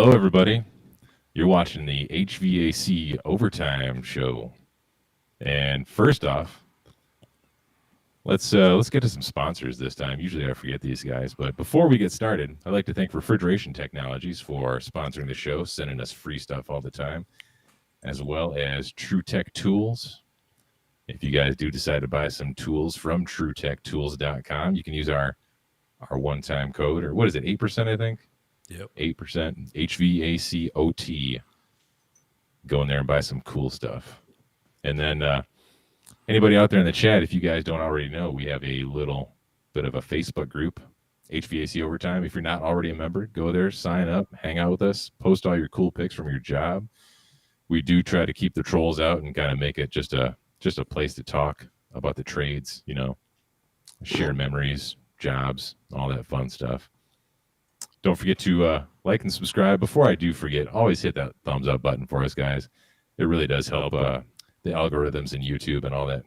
Hello, everybody. You're watching the HVAC Overtime show. And first off, let's get to some sponsors this time. Usually I forget these guys, but before we get started, I'd like to thank Refrigeration Technologies for sponsoring the show, sending us free stuff all the time, as well as TrueTech Tools. If you guys do decide to buy some tools from TrueTechTools.com, you can use our one-time code, or what is it, 8%, I think? Yep. 8%, HVACOT. Go in there and buy some cool stuff. And then anybody out there in the chat, if you guys don't already know, we have a little bit of a Facebook group, HVAC Overtime. If you're not already a member, go there, sign up, hang out with us, post all your cool pics from your job. We do try to keep the trolls out and kind of make it just a place to talk about the trades, share memories, jobs, all that fun stuff. Don't forget to like and subscribe. Before I do forget, always hit that thumbs up button for us, guys. It really does help the algorithms in YouTube and all that.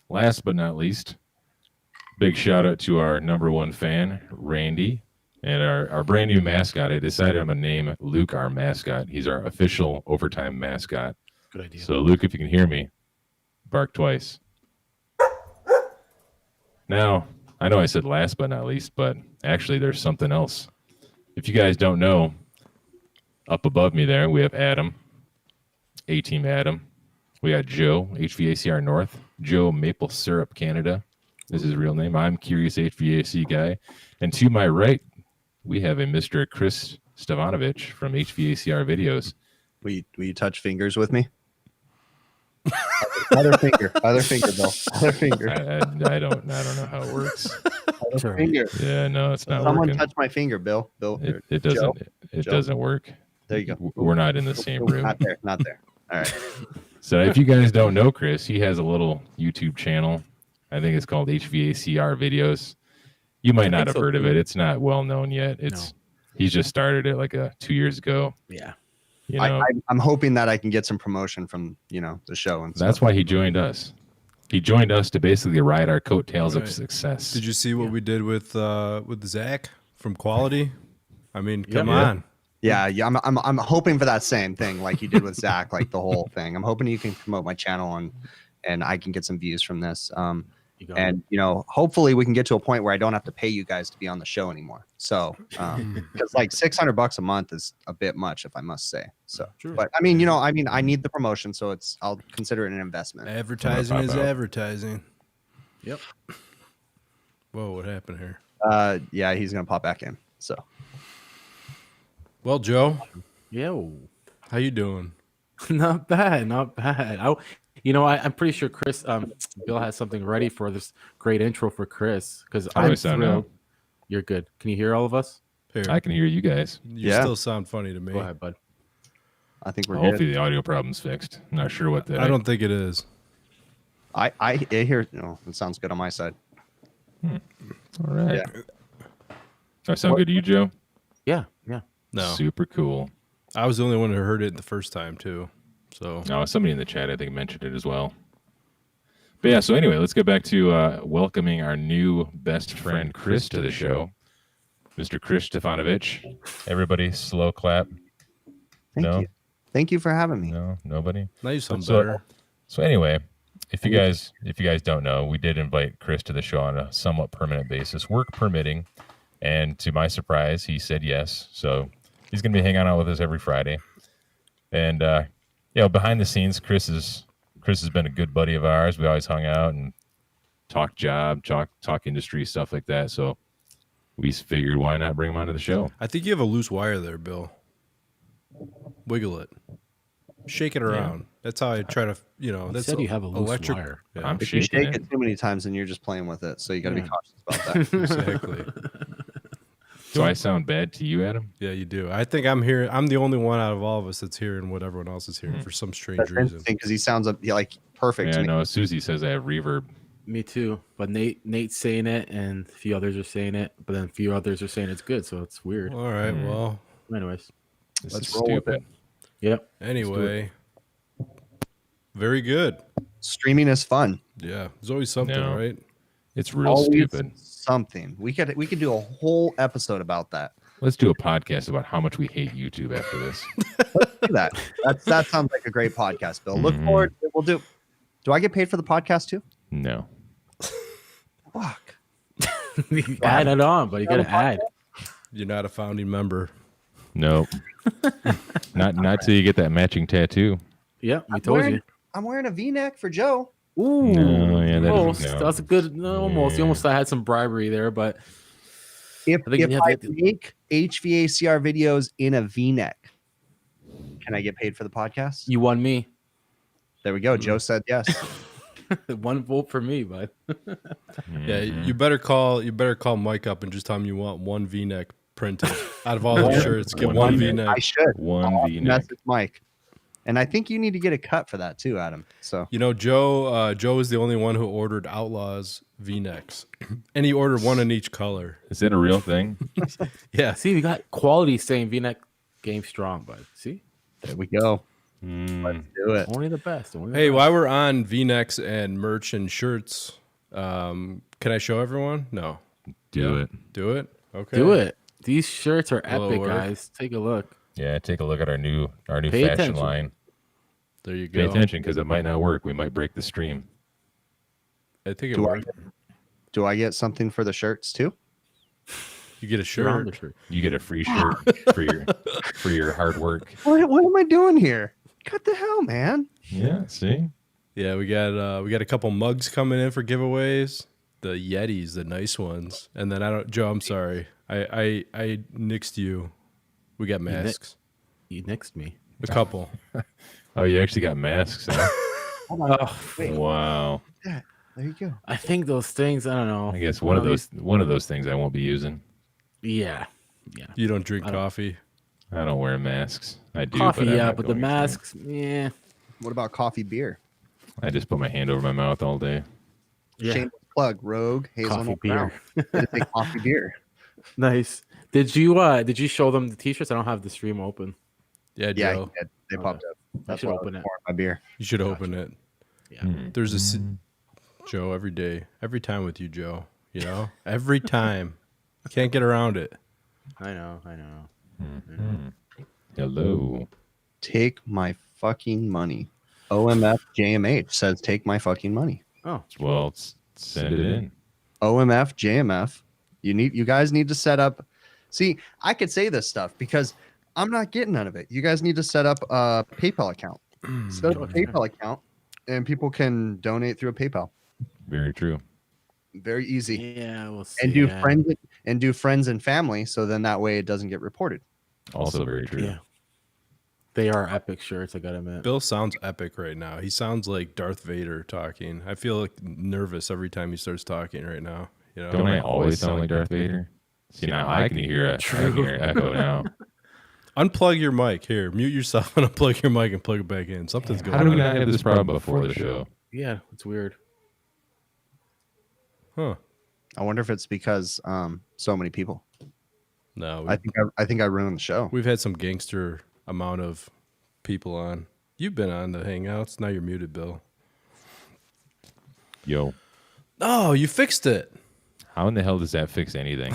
Last but not least, big shout out to our number one fan, Randy, and our brand new mascot. I decided I'm going to name Luke our mascot. He's our official Overtime mascot. Good idea. So, Luke, if you can hear me, bark twice. Now, I know I said last but not least, but actually there's something else. If you guys don't know, up above me there, we have Adam, A-Team Adam. We got Joe, HVACR North, Joe Maple Syrup Canada. This is his real name. I'm Curious HVAC Guy. And to my right, we have a Mr. Chris Stavanovich from HVACRVideos. Will you touch fingers with me? Other finger, Bill. Other finger. I don't know how it works. Other finger. Yeah, no, it's not Someone working. touch my finger, Bill. It doesn't. It doesn't work. There you go. We're not in the same room. Not there. All right. So if you guys don't know Chris, he has a little YouTube channel. I think it's called HVACRVideos. You might not have heard of it. It's not well known yet. He's just started it like 2 years ago. Yeah. I'm hoping that I can get some promotion from the show and that's stuff. why he joined us. He joined us to basically ride our coattails of success. Did you see what we did with Zach from Quality? I mean, come on. Yeah. I'm hoping for that same thing like you did with Zach, like the whole thing. I'm hoping you can promote my channel and I can get some views from this. And hopefully we can get to a point where I don't have to pay you guys to be on the show anymore. So, because like $600 a month is a bit much, if I must say. So, True. But I need the promotion, so I'll consider it an investment. Advertising is advertising. Yep. Whoa, what happened here? Yeah, he's gonna pop back in. So, well, Joe, Yo, how you doing? not bad. I'm pretty sure Chris, Bill has something ready for this great intro for Chris because I'm thrilled. You're good. Can you hear all of us? Here. I can hear you guys. You still sound funny to me. Go ahead, bud. I think we're Hopefully good. the audio problem's fixed. I'm not sure what that. I don't think it is. I hear. No, it sounds good on my side. All right. Yeah. Does that sound good to you, Joe? Yeah. No, Super cool. I was the only one who heard it the first time too. So No, somebody in the chat I think mentioned it as well. But yeah, so anyway, let's get back to welcoming our new best friend Chris to the show, Mr. Chris Stavanovich. Everybody, slow clap. Thank you for having me. No, nobody. now you sound better. So anyway, if you guys don't know, we did invite Chris to the show on a somewhat permanent basis, work permitting, and to my surprise, he said yes. So he's going to be hanging out with us every Friday, and behind the scenes, Chris has been a good buddy of ours. We always hung out and talk job, talk industry, stuff like that. So we figured, why not bring him onto the show? I think you have a loose wire there, Bill. Wiggle it, shake it around. That's how I try to, that's said you have a loose electric wire. Yeah. I'm If you shaking shake it. it too many times, then you're just playing with it. So you got to be cautious about that. Exactly. Do I sound bad to you, Adam? Yeah, you do. I think I'm here. I'm the only one out of all of us that's hearing what everyone else is hearing for some strange That's reason. interesting because he sounds like perfect. Yeah, to me. no. Susie says I have reverb. Me too. But Nate's saying it, and a few others are saying it, but then a few others are saying it's good. So it's weird. All right. Well, Anyways. This Let's is roll with stupid. Yep. anyway, very good. Streaming is fun. Yeah, there's always something, No. right? It's real Always stupid. something. We could do a whole episode about that. Let's do a podcast about how much we hate YouTube after this. Do that. That sounds like a great podcast, Bill. Look forward. We'll do. Do I get paid for the podcast too? No. Fuck. Add it on, but you gotta add. You're not a founding member. Nope. not till you get that matching tattoo. Yeah, we told you. I'm wearing a V-neck for Joe. Ooh, No, yeah, that almost. no. That's a good. No, almost. You almost had some bribery there, but If I think you have I to- make HVACR videos in a V-neck, can I get paid for the podcast? you won me. There we go. Joe said yes. 1 vote for me, bud. Yeah, you better call Mike up and just tell him you want one V-neck printed out of all the shirts. Get one V-neck. I should. One V-neck. Message Mike. And I think you need to get a cut for that too, Adam. So You know, Joe is the only one who ordered Outlaws V-necks, and he ordered one in each color. Is that a real thing? Yeah, See, we got quality saying V-neck game strong, bud. See, there we go. Let's do it. only the best. Only the Hey, best. while we're on V-necks and merch and shirts, can I show everyone? No. Do it. Do it? Okay. Do it. These shirts are epic, Lower. guys. Take a look. Yeah, take a look at our new Pay fashion attention. line. There you Pay go. attention because it might not work. We might break the stream. I think it Do I, worked. do I get something for the shirts too? You get a You're on the shirt. shirt. You get a free shirt for your hard work. What am I doing here? What the hell, man? Yeah, see? Yeah, we got a couple mugs coming in for giveaways. The Yetis, the nice ones. And then Joe, I'm sorry. I nixed you. We got masks. You nixed me. A couple. Oh, you actually got masks, huh? Oh, Wait, Wow. there you go. I think those things. I don't know. I guess one of those things I won't be using. Yeah. You don't drink I don't- coffee. I don't wear masks. I do, Coffee, but I'm yeah, not but the going to. masks, yeah. What about coffee beer? I just put my hand over my mouth all day. Yeah. Shameless plug. Rogue Coffee hazelnut beer. brown. It's a coffee beer. Nice. Did you show them the t-shirts? I don't have the stream open. Yeah, Yeah, Joe. they popped up. That's should why I open was it. pouring my beer. You should open it. Yeah. There's a Joe every day, every time with you, Joe. You know, every time. Can't get around it. I know. Hello. Take my fucking money. OMF JMH says take my fucking money. Oh, Well, send it in. OMF JMF. You guys need to set up. See, I could say this stuff because I'm not getting none of it. You guys need to set up a PayPal account. Set up a PayPal account, and people can donate through a PayPal. Very true. Very easy. yeah. We'll see. And do yeah. friends and family, so then that way it doesn't get reported. Also very true. Yeah. They are epic shirts. I gotta admit. Bill sounds epic right now. He sounds like Darth Vader talking. I feel like nervous every time he starts talking right now. You know, Don't I always sound like Darth Vader? See, now I can hear an echo now. unplug your mic here. Mute yourself and unplug your mic and plug it back in. Something's going How do we on. not have this problem before the show? Yeah, it's weird. Huh? I wonder if it's because so many people. No, I think I ruined the show. we've had some gangster amount of people on. You've been on the Hangouts. Now you're muted, Bill. Yo, Oh, you fixed it. how in the hell does that fix anything?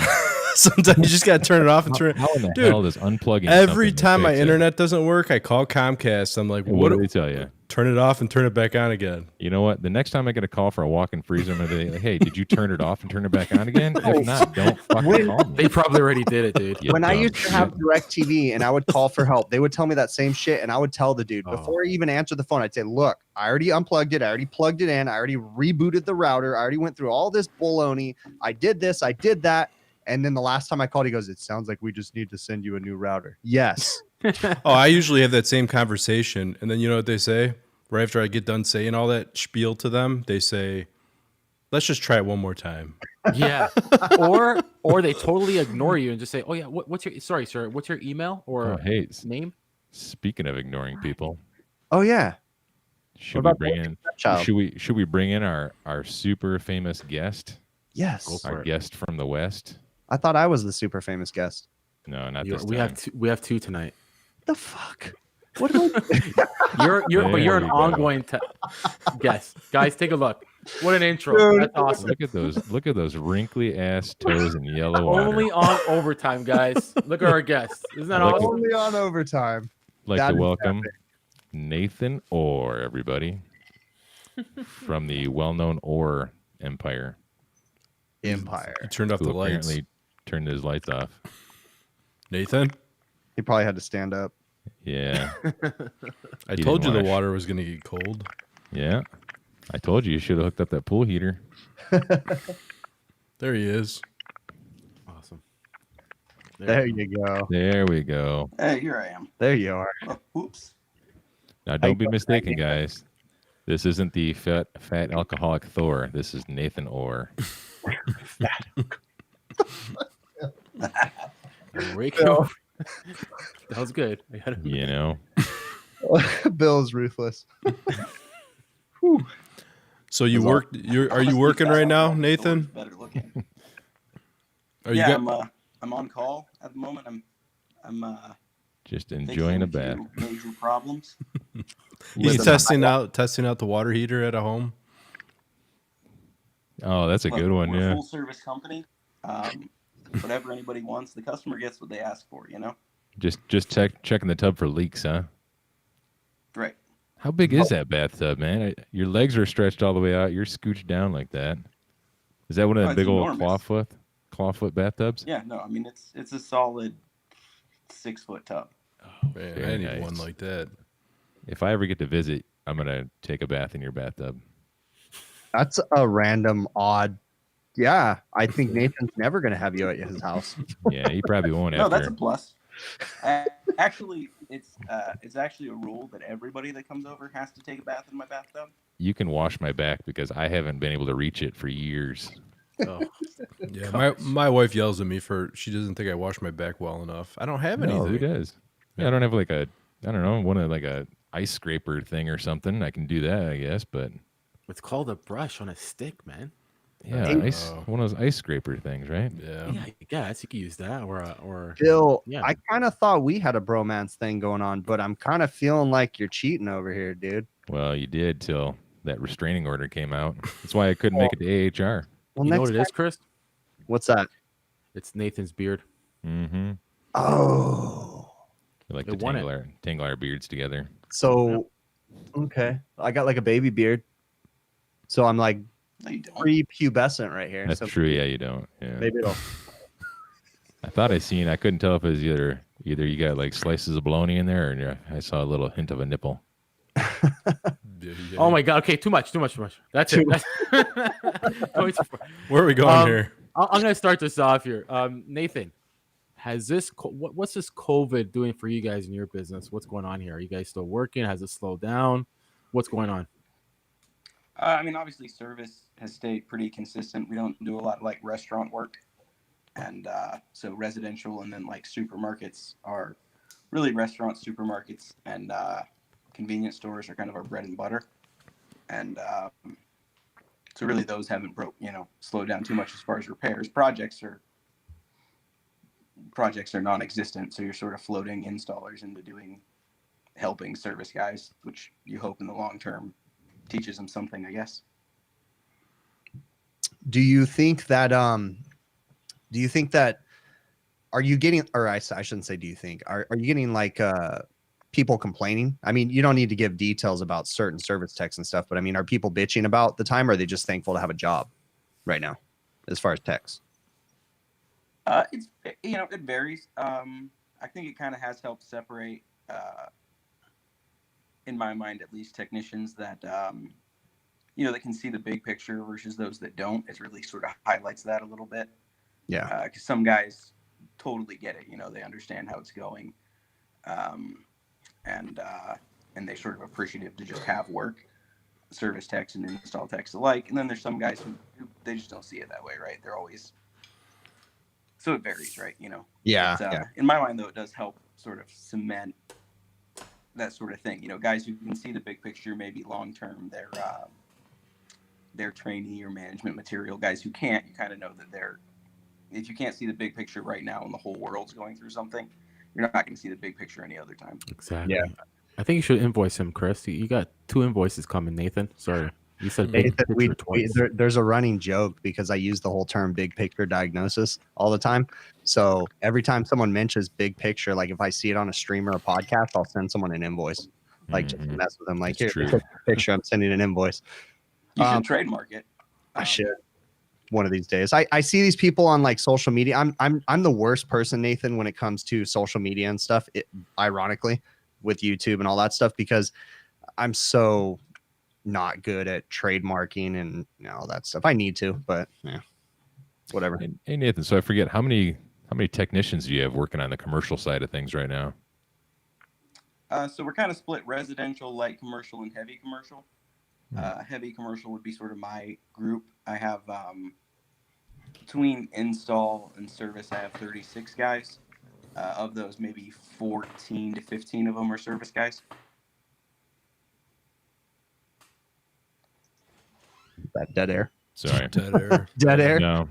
Sometimes you just got to turn it off and turn it. How in the Dude, hell does unplugging Every something time my fix it? internet doesn't work, I call Comcast. I'm like, What what do do they tell you? turn it off and turn it back on again? You know what? The next time I get a call for a walk-in freezer, I'm gonna be like, "Hey, did you turn it off and turn it back on again? If not, don't fucking call me." They probably already did it, dude. You When I dumb used to have shit. DirecTV and I would call for help, they would tell me that same shit, and I would tell the dude Oh. before he even answered the phone. I'd say, "Look, I already unplugged it. I already plugged it in. I already rebooted the router. I already went through all this baloney. I did this. I did that." And then the last time I called, he goes, "It sounds like we just need to send you a new router." Yes. Oh, I usually have that same conversation, and then you know what they say? Right after I get done saying all that spiel to them, they say, "Let's just try it one more time." Yeah. Or they totally ignore you and just say, "Oh yeah, what's your sorry, sir, what's your email or Oh, hey, name?" speaking of ignoring people, Oh yeah. should we about bring in? Child. Should we bring in our super famous guest? Yes. Our guest from the West? I thought I was the super famous guest. No, not You- this we time. have we have two tonight. The fuck? What do I You're There an we go. ongoing guest. Guys, take a look. What an intro. Dude. That's awesome. Look at those wrinkly ass toes in yellow water. Only on overtime, guys. Look at our guests. Isn't that awesome? Only on overtime. Like That to is welcome epic. Nathan Orr, everybody, from the well-known Orr Empire. He turned off Who the lights. apparently turned his lights off. Nathan, He probably had to stand up. Yeah, I He told you didn't the wash. water was going to get cold. yeah. I told you should have hooked up that pool heater. There he is. Awesome. There you go. There we go. Hey, here I am. There you are. Oh, oops. Now, don't be mistaken, guys. This isn't the fat alcoholic Thor. This is Nathan Orr. There we go. That was good. I gotta- You know, Bill's ruthless. So you worked? Are you working right now, Nathan? Better looking. Are you Yeah, got- I'm on call at the moment. I'm just fixing enjoying a few bath. Major problems. he's Listen, testing out the water heater at a home? Oh, that's a Look, good one. we're a Yeah. full service company. Whatever anybody wants, the customer gets what they ask for. You know. Just checking the tub for leaks, huh? Right. How big is that bathtub, man? Your legs are stretched all the way out. You're scooched down like that. Is that one of Oh, them it's big old enormous. clawfoot bathtubs? Yeah. No. I mean, it's a solid 6-foot tub. Man, Very I need nice. one like that. If I ever get to visit, I'm gonna take a bath in your bathtub. That's a random odd. Yeah, I think Nathan's never going to have you at his house. Yeah, he probably won't No, after. that's a plus. Actually, it's actually a rule that everybody that comes over has to take a bath in my bathtub. You can wash my back because I haven't been able to reach it for years. Oh, Yeah, my wife yells at me she doesn't think I wash my back well enough. I don't have No, anything. who does? Yeah, I don't have like a, I don't know, one of like a ice scraper thing or something. I can do that, I guess, but it's called a brush on a stick, man. yeah, Oh. one of those ice scraper things, right? Yeah. Yeah, I guess you could use that or Bill, Yeah. I kind of thought we had a bromance thing going on, but I'm kind of feeling like you're cheating over here, dude. Well, you did till that restraining order came out. That's why I couldn't make it to AHR. Well, you know next what it is, Chris? What's that? It's Nathan's beard. Mm-hmm. Oh, We like It to won tangle our beards together. so okay. I got like a baby beard, so I'm like No, you don't. pre-pubescent right here. That's so true. Yeah, you don't. Yeah. maybe it'll. I thought I couldn't tell if it was either you got like slices of bologna in there, or I saw a little hint of a nipple. Oh my god. Okay, too much. That's it. Way too far. Where are we going here? I'm gonna start this off here. Nathan, has this what's this COVID doing for you guys in your business? What's going on here? Are you guys still working? Has it slowed down? What's going on? I mean, obviously, service has stayed pretty consistent. We don't do a lot of like restaurant work, and so residential and then like supermarkets are really restaurants, supermarkets, and convenience stores are kind of our bread and butter. And so really, those haven't slowed down too much as far as repairs. Projects are non-existent, so you're sort of floating installers into helping service guys, which you hope in the long term teaches them something, I guess. Do you think that are you getting, or I shouldn't say do you think, are you getting like people complaining? I mean, you don't need to give details about certain service techs and stuff, but I mean, are people bitching about the time, or are they just thankful to have a job right now as far as techs? It's it varies. I think it kind of has helped separate in my mind at least, technicians that that can see the big picture versus those that don't. It really sort of highlights that a little bit. Yeah. Because some guys totally get it. They understand how it's going, and they're sort of appreciative to just have work. Service techs and install techs alike. And then there's some guys who they just don't see it that way, right? They're always, so it varies, right? Yeah. But, Yeah. In my mind, though, it does help sort of cement that sort of thing. Guys who can see the big picture, maybe long term, they're trainee or management material. Guys who can't, you kind of know that if you can't see the big picture right now and the whole world's going through something, you're not going to see the big picture any other time. Exactly. Yeah. I think you should invoice him, Chris. You got 2 invoices coming, Nathan. Sorry. You said big picture twice. There's a running joke because I use the whole term big picture diagnosis all the time. So every time someone mentions big picture, like if I see it on a stream or a podcast, I'll send someone an invoice, like just to mess with them. Like, It's here, true. picture, I'm sending an invoice. You should trademark it. I should one of these days. I see these people on like social media. I'm the worst person, Nathan, when it comes to social media and stuff. Ironically, with YouTube and all that stuff, because I'm so not good at trademarking and all that stuff. I need to, but yeah, whatever. Hey Nathan, so I forget how many technicians do you have working on the commercial side of things right now? So we're kind of split: residential, light commercial, and heavy commercial. Heavy commercial would be sort of my group. I have between install and service, I have 36 guys. Of those, maybe 14 to 15 of them are service guys. That dead air. Sorry. Dead air. Dead air.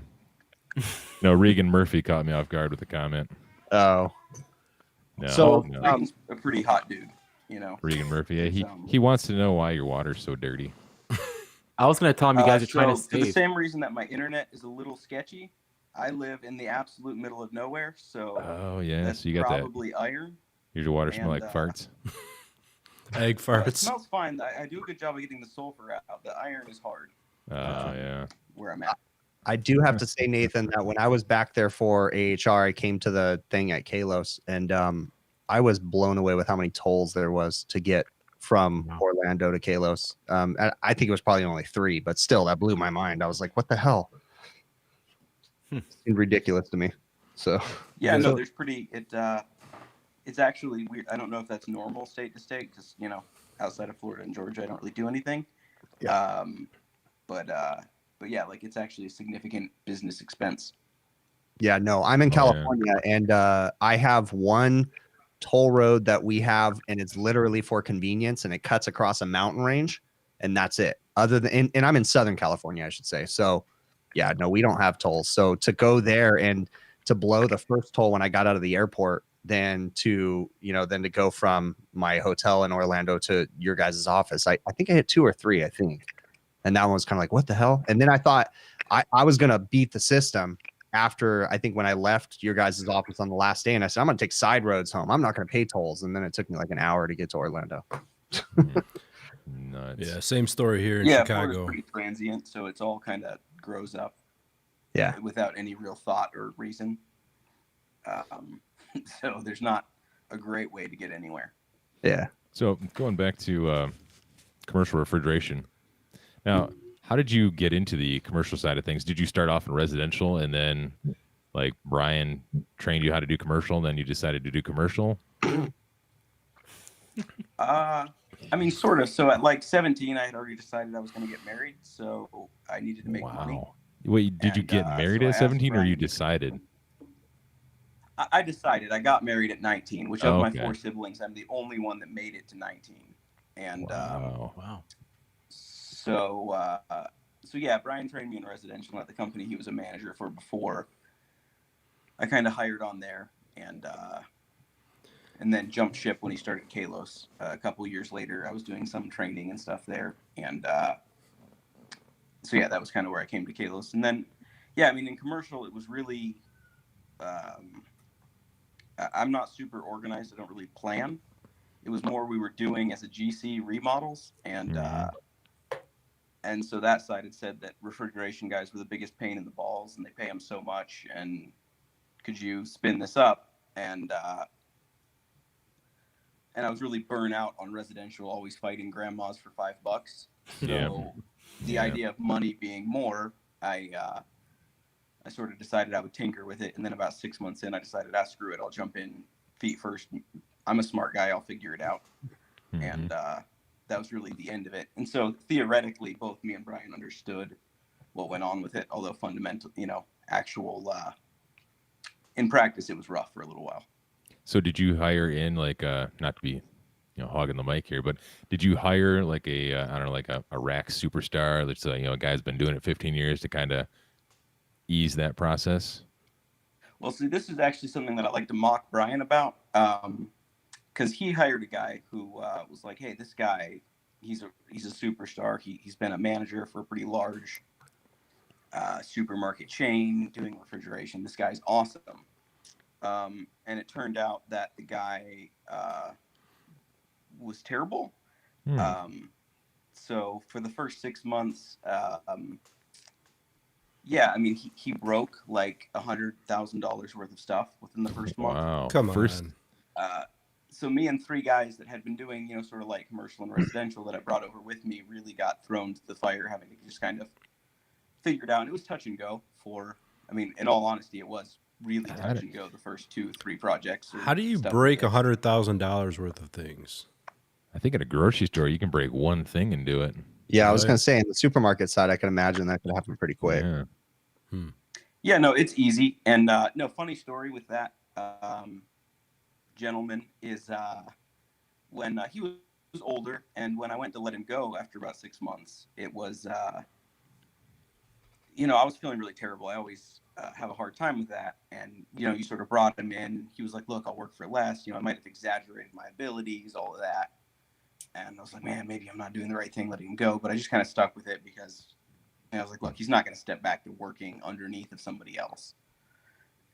No, Regan Murphy caught me off guard with the comment. Oh. No, So, no. Regan's a pretty hot dude, Regan Murphy. Yeah, he wants to know why your water's so dirty. I was gonna tell him you guys are trying to for the save. same reason that my internet is a little sketchy. I live in the absolute middle of nowhere, so Oh yeah, that's so you got probably iron. Does your water smell like And, farts? Egg It farts. smells fine. I do a good job of getting the sulfur out. The iron is hard Yeah. where I'm at. I do have to say, Nathan, that when I was back there for AHR, I came to the thing at Kalos, and I was blown away with how many tolls there was to get from Orlando to Kalos. I think it was probably only 3, but still, that blew my mind. I was like, what the hell? It seemed ridiculous to me. So Yeah, no, there's pretty. It's actually weird. I don't know if that's normal state to state, because outside of Florida and Georgia, I don't really do anything. Yeah. But yeah, like it's actually a significant business expense. yeah, no, I'm in California, and I have one toll road that we have, and it's literally for convenience, and it cuts across a mountain range, and that's it. Other than, and I'm in Southern California, I should say. So yeah, no, we don't have tolls. So to go there and to blow the first toll when I got out of the airport, then to go from my hotel in Orlando to your guys' office, I think I hit 2 or 3, I think. And that one was kind of like, what the hell? And then I thought I was going to beat the system after, I think when I left your guys' office on the last day, and I said, I'm going to take side roads home. I'm not going to pay tolls. And then it took me like an hour to get to Orlando. Nuts. Yeah, same story here in Florida's Chicago. pretty transient, so it's all kind of grows up. Yeah. Without any real thought or reason. So there's not a great way to get anywhere. Yeah. So going back to commercial refrigeration. Now, how did you get into the commercial side of things? Did you start off in residential and then like Brian trained you how to do commercial and then you decided to do commercial? I mean, sort of. So at like 17, I had already decided I was going to get married, so I needed to make money. Wait, did you get married so I at asked 17 or you Brian- decided? I decided. I got married at 19, which of my Okay. 4 siblings, I'm the only one that made it to 19. And Wow. so yeah, Brian trained me in residential at the company he was a manager for before. I kind of hired on there, and then jumped ship when he started Kalos. A couple years later, I was doing some training and stuff there, and so yeah, that was kind of where I came to Kalos. And then, yeah, I mean, in commercial, it was really, I'm not super organized. I don't really plan. It was more we were doing as a GC remodels, and so that side had said that refrigeration guys were the biggest pain in the balls, and they pay them so much. And could you spin this up? And I was really burnt out on residential, always fighting grandmas for $5. So Yeah. the idea of money being more, I sort of decided I would tinker with it. And then about 6 months in, I decided, screw it. I'll jump in feet first. I'm a smart guy. I'll figure it out. And that was really the end of it. And so theoretically, both me and Brian understood what went on with it. Although fundamental, in practice, it was rough for a little while. So did you hire in like not to be hogging the mic here, but did you hire like a I don't know, like a rack superstar that's a guy's been doing it 15 years to kind of ease that process? Well, see, this is actually something that I like to mock Brian about, because he hired a guy who was like, hey, this guy he's a superstar. He's been a manager for a pretty large supermarket chain doing refrigeration. This guy's awesome. And it turned out that the guy was terrible. So for the first 6 months, yeah, I mean, he broke like $100,000 worth of stuff within the first month. Wow. Come on. So me and 3 guys that had been doing, sort of like commercial and residential that I brought over with me really got thrown to the fire, having to just kind of figure it out. And it was touch and go in all honesty, it was really touch and go the first 2-3 projects. How do you break $100,000 worth of things? I think at a grocery store, you can break one thing and do it. Yeah, I was going to say, in the supermarket side, I can imagine that could happen pretty quick. Yeah. Yeah, no, it's easy. And no, funny story with that gentleman is when he was older, and when I went to let him go after about 6 months, it was, I was feeling really terrible. I always have a hard time with that. And, you sort of brought him in. He was like, look, I'll work for less. I might have exaggerated my abilities, all of that. And I was like, man, maybe I'm not doing the right thing letting him go. But I just kind of stuck with it because I was like, look, he's not going to step back to working underneath of somebody else.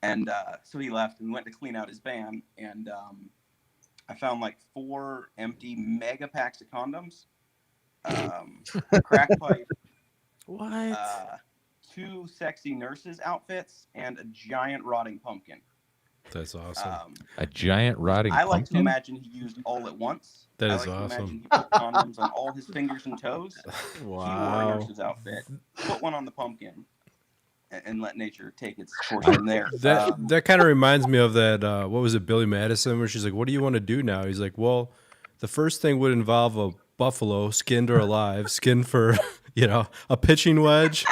And so he left and went to clean out his van. And I found like 4 empty mega packs of condoms, a crack pipe, What? 2 sexy nurses outfits, and a giant rotting pumpkin. That's awesome. A giant rotting I like to pumpkin? imagine he used all at once. That I is like to imagine awesome. he put condoms on all his fingers and toes. He wore a Wow. nurse's outfit, put one on the pumpkin, and let nature take its course from there. That kind of reminds me of that. What was it, Billy Madison, where she's like, "What do you want to do now?" He's like, "Well, the first thing would involve a buffalo, skinned or alive, skinned for a pitching wedge,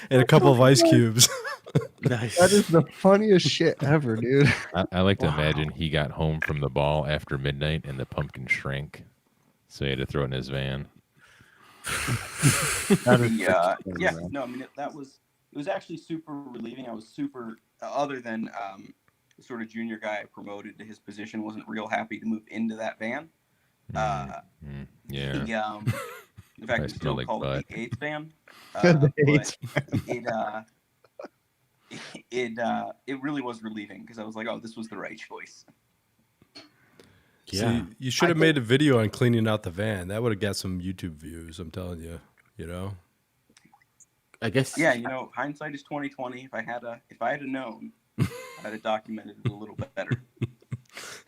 and a couple of ice cubes." Nice. That is the funniest shit ever, dude. I like to imagine he got home from the ball after midnight and the pumpkin shrank. So he had to throw it in his van. Yeah, no, I mean, it was actually super relieving. I was super, other than the sort of junior guy I promoted to his position wasn't real happy to move into that van. Yeah. In fact, I we smell still like call butt. it the 8th van. The eighth It really was relieving because I was like, oh, this was the right choice. So Yeah. you should have made a video on cleaning out the van. That would have got some YouTube views. I'm telling you. I guess. Yeah, hindsight is 20/20. If I had known, I'd have documented it a little bit better.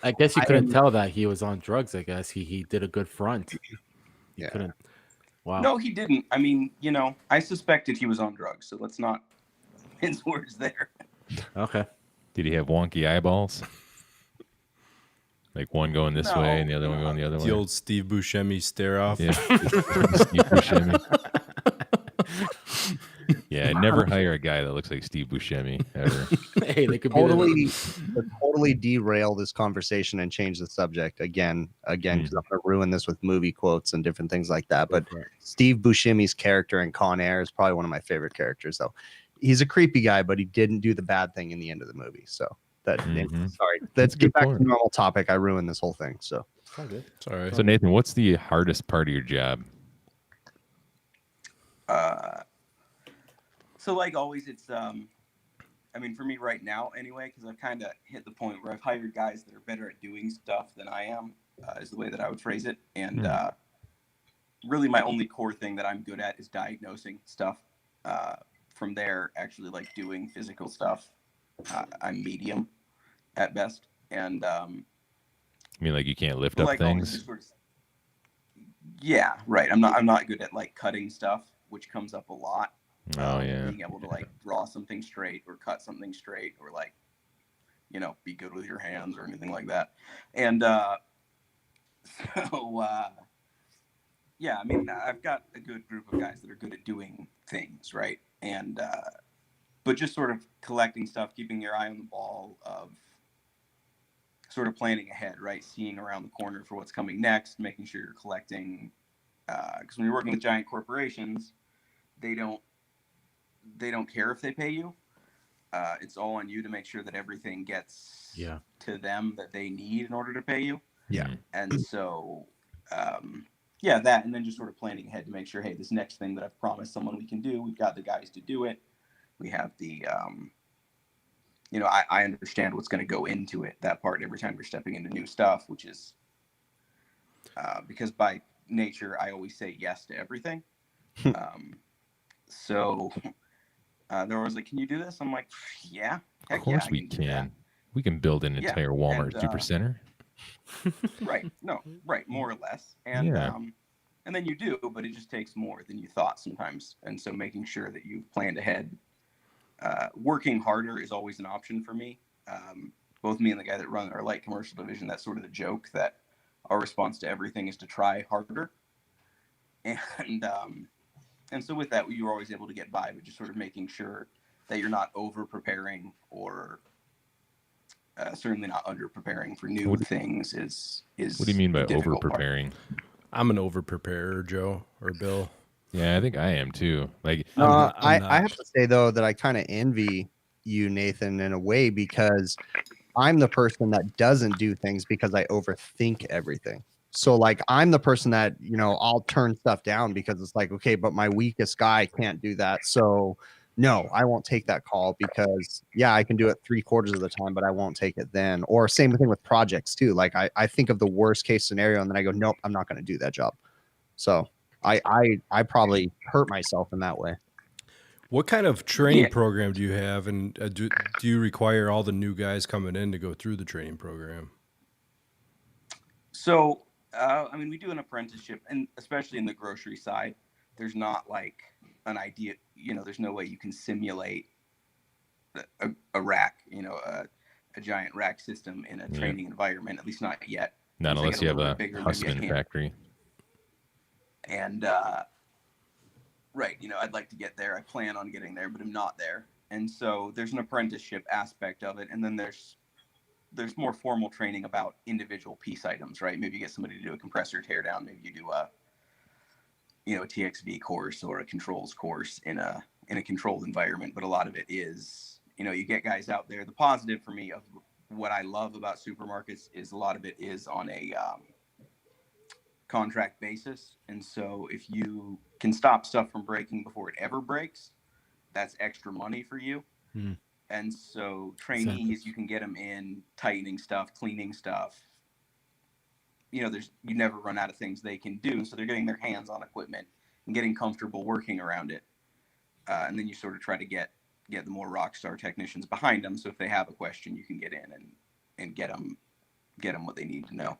I guess you couldn't tell that he was on drugs. I guess he did a good front. Yeah. Couldn't. Wow. No, he didn't. I mean, I suspected he was on drugs, so let's not mince words there. Okay. Did he have wonky eyeballs? Like one going this way and the other one going the other way? The old Steve Buscemi stare off. Yeah. Steve Buscemi. Yeah, never hire a guy that looks like Steve Buscemi ever. Hey, they could be totally derail this conversation and change the subject again, because I'm going to ruin this with movie quotes and different things like that. But Steve Buscemi's character in Con Air is probably one of my favorite characters, though. He's a creepy guy, but he didn't do the bad thing in the end of the movie. So sorry. Let's get back to the normal topic. I ruined this whole thing. So It's all right. So Nathan, what's the hardest part of your job? So like always, it's for me right now anyway, because I've kind of hit the point where I've hired guys that are better at doing stuff than I am, is the way that I would phrase it. And really my only core thing that I'm good at is diagnosing stuff. From there, actually like doing physical stuff, I'm medium at best. And You mean like you can't lift up like things? Yeah, right. I'm not good at like cutting stuff, which comes up a lot. Oh yeah. Being able to like draw something straight or cut something straight or like, be good with your hands or anything like that. And yeah, I've got a good group of guys that are good at doing things, right? And but just sort of collecting stuff, keeping your eye on the ball of sort of planning ahead, right? Seeing around the corner for what's coming next, making sure you're collecting. Because when you're working with giant corporations, they don't care if they pay you. It's all on you to make sure that everything gets to them that they need in order to pay you. Yeah. And so yeah, that, and then just sort of planning ahead to make sure, hey, this next thing that I've promised someone we can do, we've got the guys to do it. We have the, I understand what's going to go into it, that part, every time you're stepping into new stuff, which is because by nature, I always say yes to everything. So they're always like, can you do this? I'm like, yeah, heck of course yeah, we can. We can build an entire Walmart supercenter. Right. No, right. More or less. And, and then you do, but it just takes more than you thought sometimes. And so making sure that you've planned ahead, working harder is always an option for me. Both me and the guy that run our light commercial division, that's sort of the joke that our response to everything is to try harder. And so with that, you're always able to get by, but just sort of making sure that you're not over preparing or certainly not under preparing for new things is. What do you mean by over preparing? I'm an over preparer, Joe or Bill. Yeah, I think I am too. Like, I have to say though that I kind of envy you, Nathan, in a way, because I'm the person that doesn't do things because I overthink everything. So like I'm the person that, I'll turn stuff down because it's like, okay, but my weakest guy can't do that. So no, I won't take that call because I can do it 3/4 of the time, but I won't take it then. Or same thing with projects too. Like I think of the worst case scenario and then I go, nope, I'm not going to do that job. So I probably hurt myself in that way. What kind of training program do you have, and do you require all the new guys coming in to go through the training program? So, we do an apprenticeship, and especially in the grocery side, there's not like an idea, there's no way you can simulate a rack, a giant rack system in a training environment, at least not yet. Not unless you have a Hussman factory. And, right, I'd like to get there. I plan on getting there, but I'm not there. And so there's an apprenticeship aspect of it. And then there's more formal training about individual piece items, right? Maybe you get somebody to do a compressor teardown. Maybe you do a TXV course or a controls course in a controlled environment. But a lot of it is, you get guys out there. The positive for me of what I love about supermarkets is a lot of it is on a contract basis. And so if you can stop stuff from breaking before it ever breaks, that's extra money for you. And so trainees, you can get them in tightening stuff, cleaning stuff. You never run out of things they can do. So they're getting their hands on equipment and getting comfortable working around it. And then you sort of try to get the more rock star technicians behind them. So if they have a question, you can get in and get them what they need to know.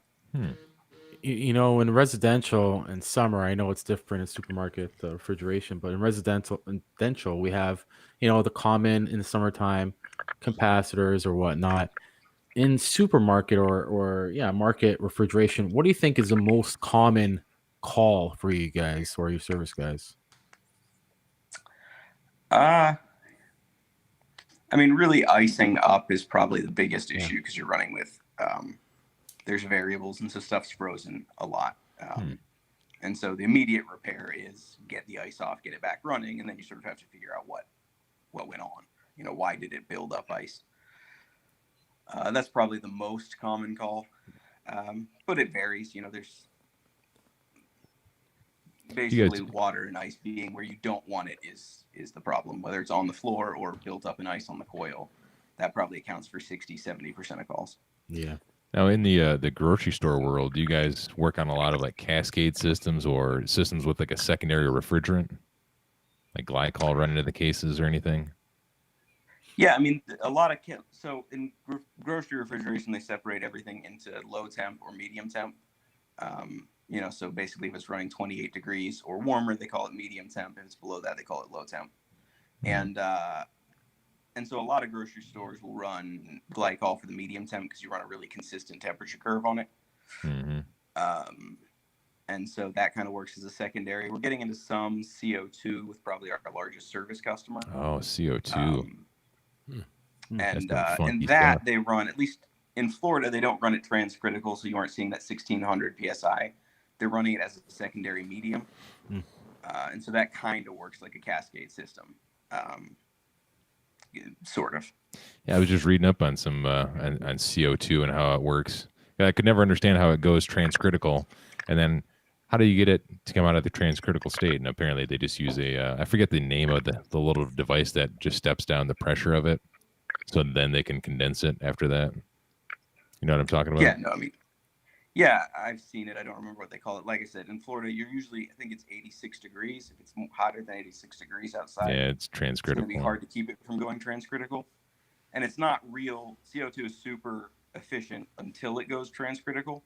In residential and summer, I know it's different in supermarket refrigeration, but in residential, we have, the common in the summertime capacitors or whatnot. In supermarket or market refrigeration, what do you think is the most common call for you guys or your service guys? Really icing up is probably the biggest issue because you're running with, there's variables and so stuff's frozen a lot. And so the immediate repair is get the ice off, get it back running. And then you sort of have to figure out what went on, why did it build up ice? That's probably the most common call. But it varies, there's basically water and ice being where you don't want it is the problem, whether it's on the floor or built up in ice on the coil. That probably accounts for 60-70% of calls. Yeah. Now, in the grocery store world, do you guys work on a lot of like cascade systems or systems with like a secondary refrigerant, like glycol run into the cases or anything? Yeah, a lot of so in grocery refrigeration, they separate everything into low temp or medium temp. So basically, if it's running 28 degrees or warmer, they call it medium temp. If it's below that, they call it low temp. And so a lot of grocery stores will run glycol for the medium temp because you run a really consistent temperature curve on it. And so that kind of works as a secondary. We're getting into some CO2 with probably our largest service customer. Oh, CO2. And that they run, at least in Florida, they don't run it transcritical, so you aren't seeing that 1600 PSI. They're running it as a secondary medium. And so that kind of works like a cascade system. Sort of. Yeah, I was just reading up on some on CO2 and how it works. I could never understand how it goes transcritical, and then how do you get it to come out of the transcritical state? And apparently they just use I forget the name of the little device that just steps down the pressure of it. So then they can condense it after that. You know what I'm talking about? Yeah, no, I mean, yeah, I've seen it. I don't remember what they call it. Like I said, in Florida, you're usually, I think it's 86 degrees. If it's hotter than 86 degrees outside, Yeah, it's it's going to be transcritical. hard to keep it from going transcritical. And it's not real. CO2 is super efficient until it goes transcritical.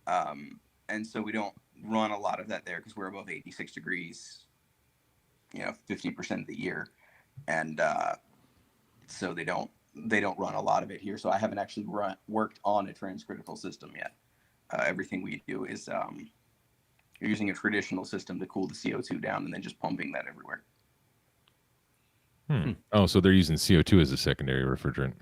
And so we don't run a lot of that there because we're above 86 degrees, 50% of the year. And so they don't run a lot of it here. So I haven't actually worked on a transcritical system yet. Everything we do is you're using a traditional system to cool the CO2 down and then just pumping that everywhere. Oh, so they're using CO2 as a secondary refrigerant.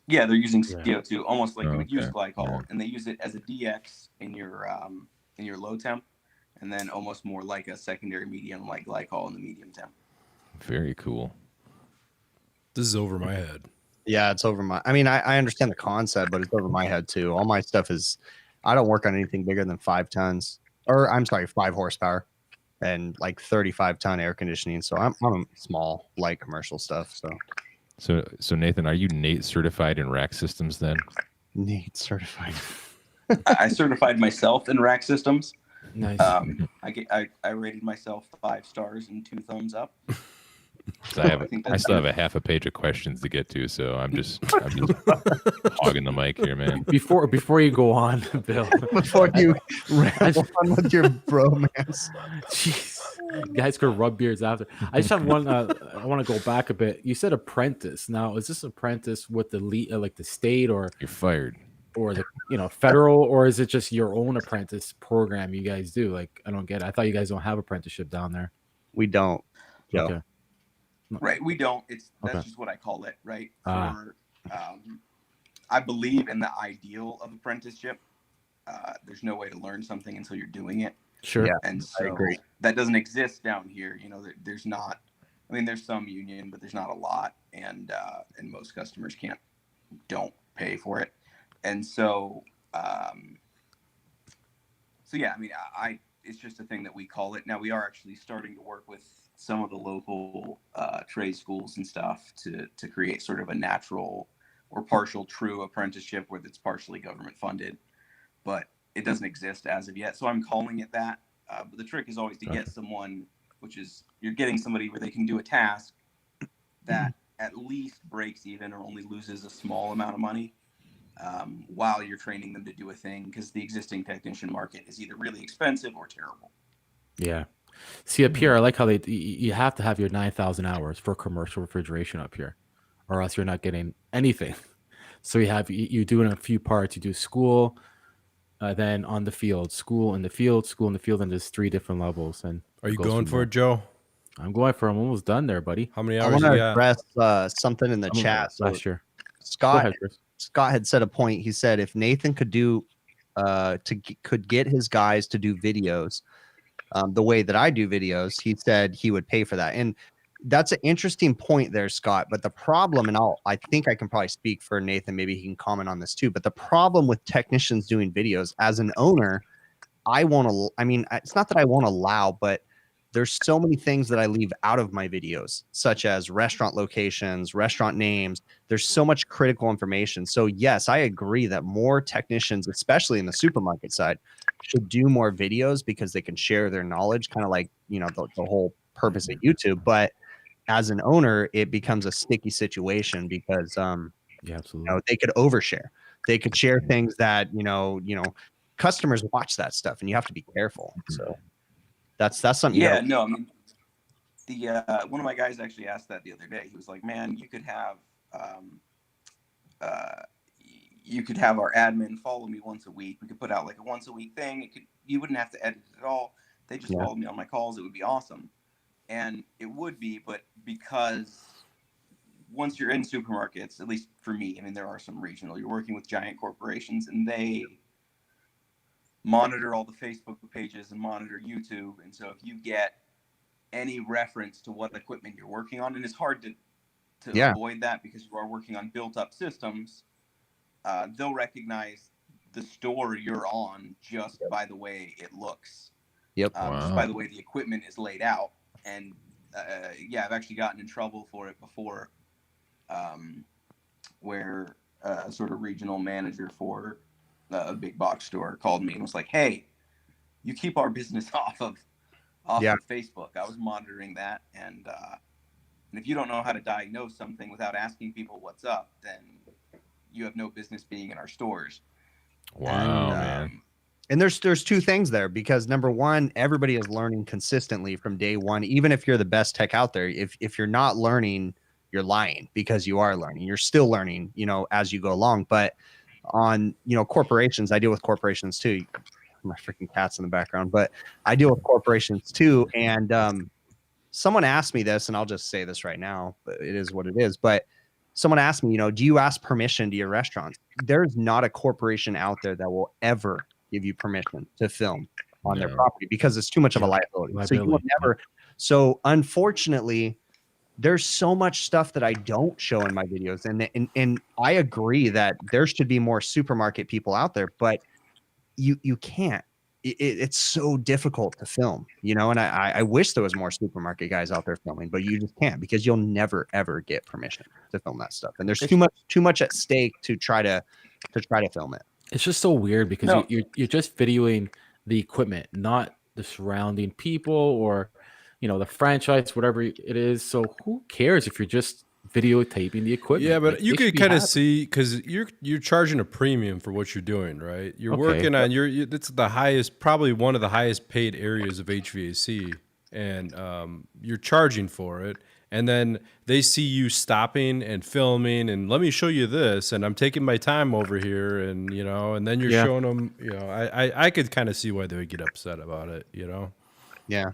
Yeah, they're using Yeah. CO2 almost like you would use Okay. glycol, Yeah. and they use it as a DX in your low temp, and then almost more like a secondary medium like glycol in the medium temp. Very cool. This is over my head. Yeah, it's over my. I mean, I understand the concept, but it's over my head too. All my stuff is. I don't work on anything bigger than 5 tons, or I'm sorry, 5 horsepower, and like 35-ton air conditioning. So I'm small, light commercial stuff. So Nathan, are you NATE certified in rack systems then? NATE certified. I certified myself in rack systems. Nice. I rated myself 5 stars and 2 thumbs up. 'Cause I think I that's still have good. a half a page of questions to get to, so I'm just hogging the mic here, man. Before you go on, Bill. Before you ramble on with your bromance. Jeez. You guys could rub beards after. I just have one. I want to go back a bit. You said apprentice. Now, is this apprentice with the like the state or You're fired. the federal, or is it just your own apprentice program you guys do? Like, I don't get it. I thought you guys don't have apprenticeship down there. We don't. Joe. Okay. Right, we don't. That's Okay. just what I call it, right? Ah. For, I believe in the ideal of apprenticeship. There's no way to learn something until you're doing it. Sure. Yeah. And so agree. that doesn't exist down here. There's not. I mean, there's some union, but there's not a lot, and most customers don't pay for it, and so yeah. I mean, it's just a thing that we call it. Now we are actually starting to work with some of the local trade schools and stuff to create sort of a natural or partial true apprenticeship where it's partially government funded, but it doesn't exist as of yet. So I'm calling it that. But the trick is always to get someone, which is you're getting somebody where they can do a task that at least breaks even or only loses a small amount of money while you're training them to do a thing, because the existing technician market is either really expensive or terrible. Yeah. See, up here, I like how you have to have your 9,000 hours for commercial refrigeration up here, or else you're not getting anything. So you're doing a few parts. You do school, then on the field, school in the field, and there's 3 different levels. And Are you goes going from for there. it, Joe? I'm going for it. I'm almost done there, buddy. How many I hours want you to got? address something in the chat. So Last year. Go Scott ahead, Chris. Scott had said a point. He said if Nathan could could get his guys to do videos the way that I do videos, he said he would pay for that. And that's an interesting point there, Scott. But the problem, and I think I can probably speak for Nathan, maybe he can comment on this too. But the problem with technicians doing videos, as an owner, it's not that I won't allow, but there's so many things that I leave out of my videos, such as restaurant locations, restaurant names. There's so much critical information. So yes, I agree that more technicians, especially in the supermarket side, should do more videos because they can share their knowledge, kind of like, the whole purpose of YouTube. But as an owner, it becomes a sticky situation because, Yeah, absolutely. they could overshare. They could share things that, customers watch that stuff and you have to be careful. So that's something. Yeah, no, I mean, one of my guys actually asked that the other day. He was like, "Man, you could have our admin follow me once a week. We could put out like a once a week thing. You wouldn't have to edit it at all. They just follow me on my calls. It would be awesome." And it would be, but because once you're in supermarkets, at least for me, I mean, there are some regional. You're working with giant corporations, and they monitor all the Facebook pages and monitor YouTube. And so if you get any reference to what equipment you're working on, and it's hard to avoid that because you are working on built up systems, they'll recognize the store you're on just by the way it looks. Yep. Just by the way the equipment is laid out. And yeah, I've actually gotten in trouble for it before, where a sort of regional manager for a big box store called me and was like, "Hey, you keep our business off of Facebook." I was monitoring that, and if you don't know how to diagnose something without asking people what's up, then you have no business being in our stores. Wow, man. And there's two things there, because number one, everybody is learning consistently from day one. Even if you're the best tech out there, if you're not learning, you're lying, because you are learning. You're still learning, as you go along. But on, corporations, I deal with corporations too. My freaking cat's in the background, but I deal with corporations too. And someone asked me this, and I'll just say this right now, but it is what it is. But someone asked me, do you ask permission to your restaurants? There's not a corporation out there that will ever give you permission to film on their property, because it's too much of a liability. So you will never. So unfortunately, there's so much stuff that I don't show in my videos, and I agree that there should be more supermarket people out there, but you can't. It's so difficult to film, and I wish there was more supermarket guys out there filming, but you just can't, because you'll never ever get permission to film that stuff, and there's too much at stake to try to film it. It's just so weird, because you're just videoing the equipment, not the surrounding people or the franchise, whatever it is. So who cares if you're just videotaping the equipment? Yeah, but you could kind of see, because you're charging a premium for what you're doing, right? You're working on it's the highest, probably one of the highest paid areas of HVAC, and you're charging for it. And then they see you stopping and filming, and let me show you this, and I'm taking my time over here, and and then you're showing them. I could kind of see why they would get upset about it. Yeah.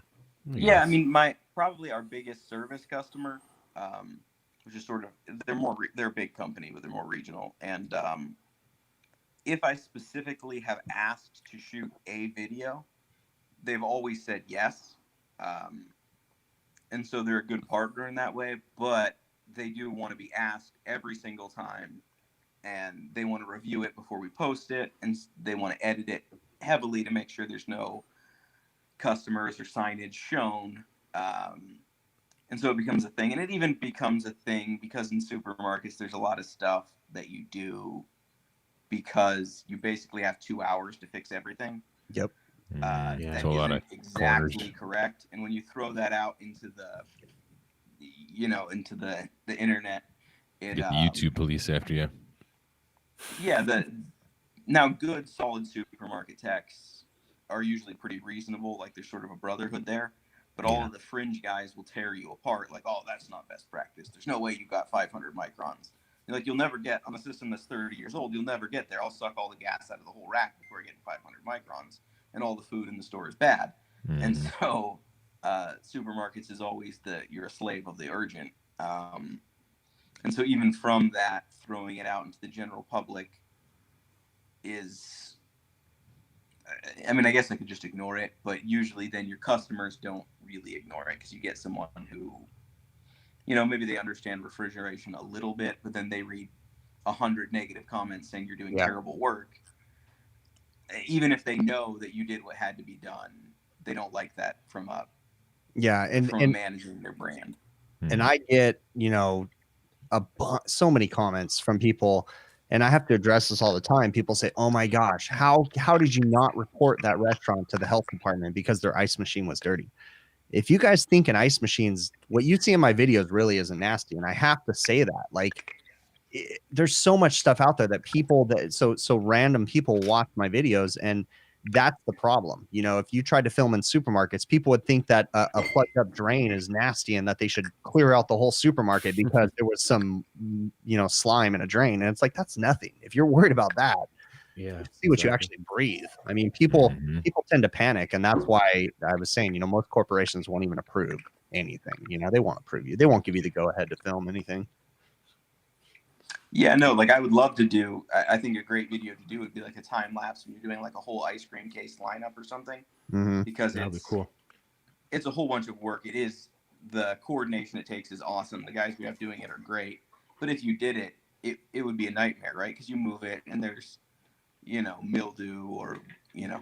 Yeah, I mean, probably our biggest service customer, which is sort of, they're a big company, but they're more regional. And if I specifically have asked to shoot a video, they've always said yes. And so they're a good partner in that way, but they do want to be asked every single time, and they want to review it before we post it, and they want to edit it heavily to make sure there's no customers or signage shown. And so it becomes a thing, and it even becomes a thing because in supermarkets there's a lot of stuff that you do because you basically have 2 hours to fix everything. Yep. That isn't exactly correct, and when you throw that out into the internet, get the YouTube police after you. Yeah, now good solid supermarket techs are usually pretty reasonable, like there's sort of a brotherhood there, but all of the fringe guys will tear you apart, like, oh, that's not best practice, there's no way you got 500 microns. You're like, you'll never get on a system that's 30 years old, you'll never get there. I'll suck all the gas out of the whole rack before I get 500 microns, and all the food in the store is bad. And so supermarkets is always you're a slave of the urgent. And so even from that, throwing it out into the general public is, I mean, I guess I could just ignore it, but usually then your customers don't really ignore it, because you get someone who, maybe they understand refrigeration a little bit, but then they read 100 negative comments saying you're doing terrible work. Even if they know that you did what had to be done, they don't like that from managing their brand. And I get, so many comments from people, and I have to address this all the time. People say, "Oh my gosh, how did you not report that restaurant to the health department because their ice machine was dirty?" If you guys think an ice machine's, what you see in my videos really isn't nasty, and I have to say that, like, there's so much stuff out there that so random people watch my videos, and that's the problem. If you tried to film in supermarkets, people would think that a plugged up drain is nasty and that they should clear out the whole supermarket because there was some, slime in a drain. And it's like, that's nothing. If you're worried about that, see what you actually breathe. I mean, people tend to panic, and that's why I was saying, most corporations won't even approve anything. They won't approve you. They won't give you the go ahead to film anything. Yeah, no, like I would love to do, I think a great video to do would be like a time lapse when you're doing like a whole ice cream case lineup or something, because that'd be cool. It's a whole bunch of work. It is, the coordination it takes is awesome. The guys we have doing it are great, but if you did it, it would be a nightmare, right? Because you move it and there's mildew or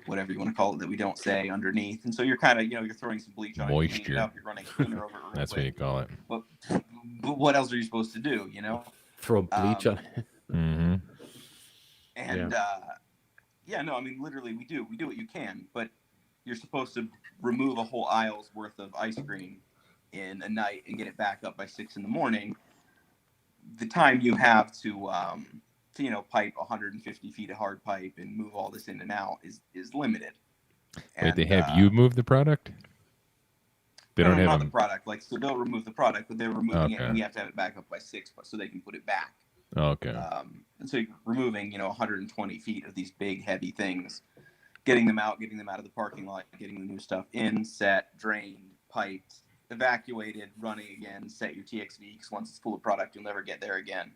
whatever you want to call it that we don't say underneath. And so you're kind of you're throwing some bleach on it, cleaning it Moisture. up, you're running cleaner over it real That's what you quick. call it. But what else are you supposed to do? Throw bleach on it. Mm-hmm. And no, I mean literally we do what you can, but you're supposed to remove a whole aisle's worth of ice cream in a night and get it back up by 6 a.m. The time you have to pipe 150 feet of hard pipe and move all this in and out is limited. Wait, they And, have you move the product? They don't have not them. the product. Like, so they'll remove the product, but they're removing it, Okay. and we have to have it back up by 6 so they can put it back. Okay. And so you're removing 120 feet of these big heavy things, getting them out of the parking lot, getting the new stuff in, set, drained, piped, evacuated, running again, set your TXV, because once it's full of product, you'll never get there again.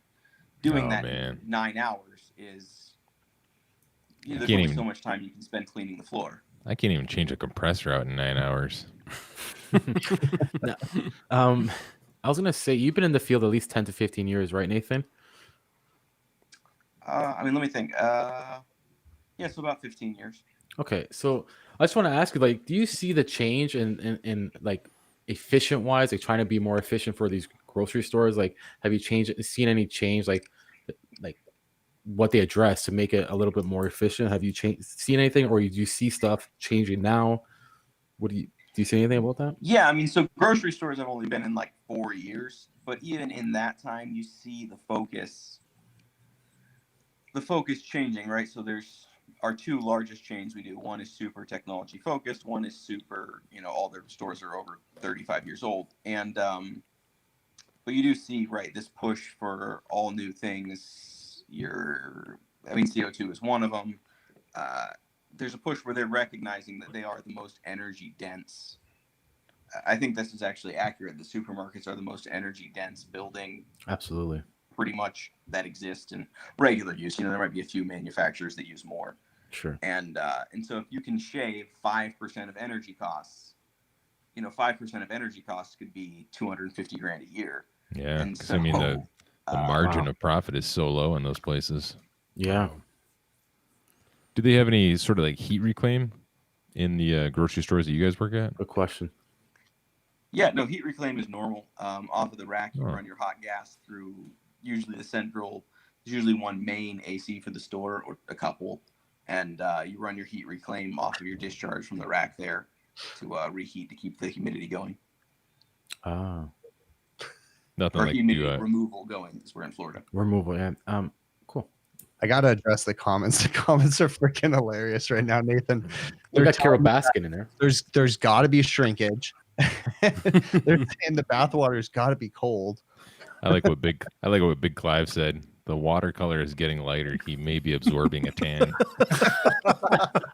Doing that in 9 hours is, there's only so much time you can spend cleaning the floor. I can't even change a compressor out in 9 hours. I was gonna say you've been in the field at least 10 to 15 years, right, Nathan? Let me think. So about 15 years. Okay, so I just want to ask you, like, do you see the change in like efficient wise, like trying to be more efficient for these grocery stores? Like, have you seen any change, like what they address to make it a little bit more efficient? Have you seen anything, or do you see stuff changing now? Do you see anything about that? Yeah, I mean, so grocery stores have only been in like 4 years, but even in that time, you see the focus changing, right? So there's our two largest chains we do. One is super technology focused. One is super, all their stores are over 35 years old. And, but you do see, right, this push for all new things. CO2 is one of them. There's a push where they're recognizing that they are the most energy dense. I think this is actually accurate. The supermarkets are the most energy dense building. Absolutely. Pretty much that exist in regular use. There might be a few manufacturers that use more. Sure. And so if you can shave 5% of energy costs, 5% of energy costs could be $250,000 a year. Yeah, And because the margin of profit is so low in those places. Yeah. Do they have any sort of like heat reclaim in the grocery stores that you guys work at? Good question. Yeah, no, heat reclaim is normal. Off of the rack, you run your hot gas through usually the central. There's usually one main AC for the store or a couple, and you run your heat reclaim off of your discharge from the rack there to reheat to keep the humidity going. Ah. Nothing or like humidity removal going, because we're in Florida. Removal, yeah. Cool. I gotta address the comments. The comments are freaking hilarious right now, Nathan. We got Carol Baskin in there. There's got to be shrinkage. They're saying the bathwater's got to be cold. I like what Big Clive said. The watercolor is getting lighter. He may be absorbing a tan.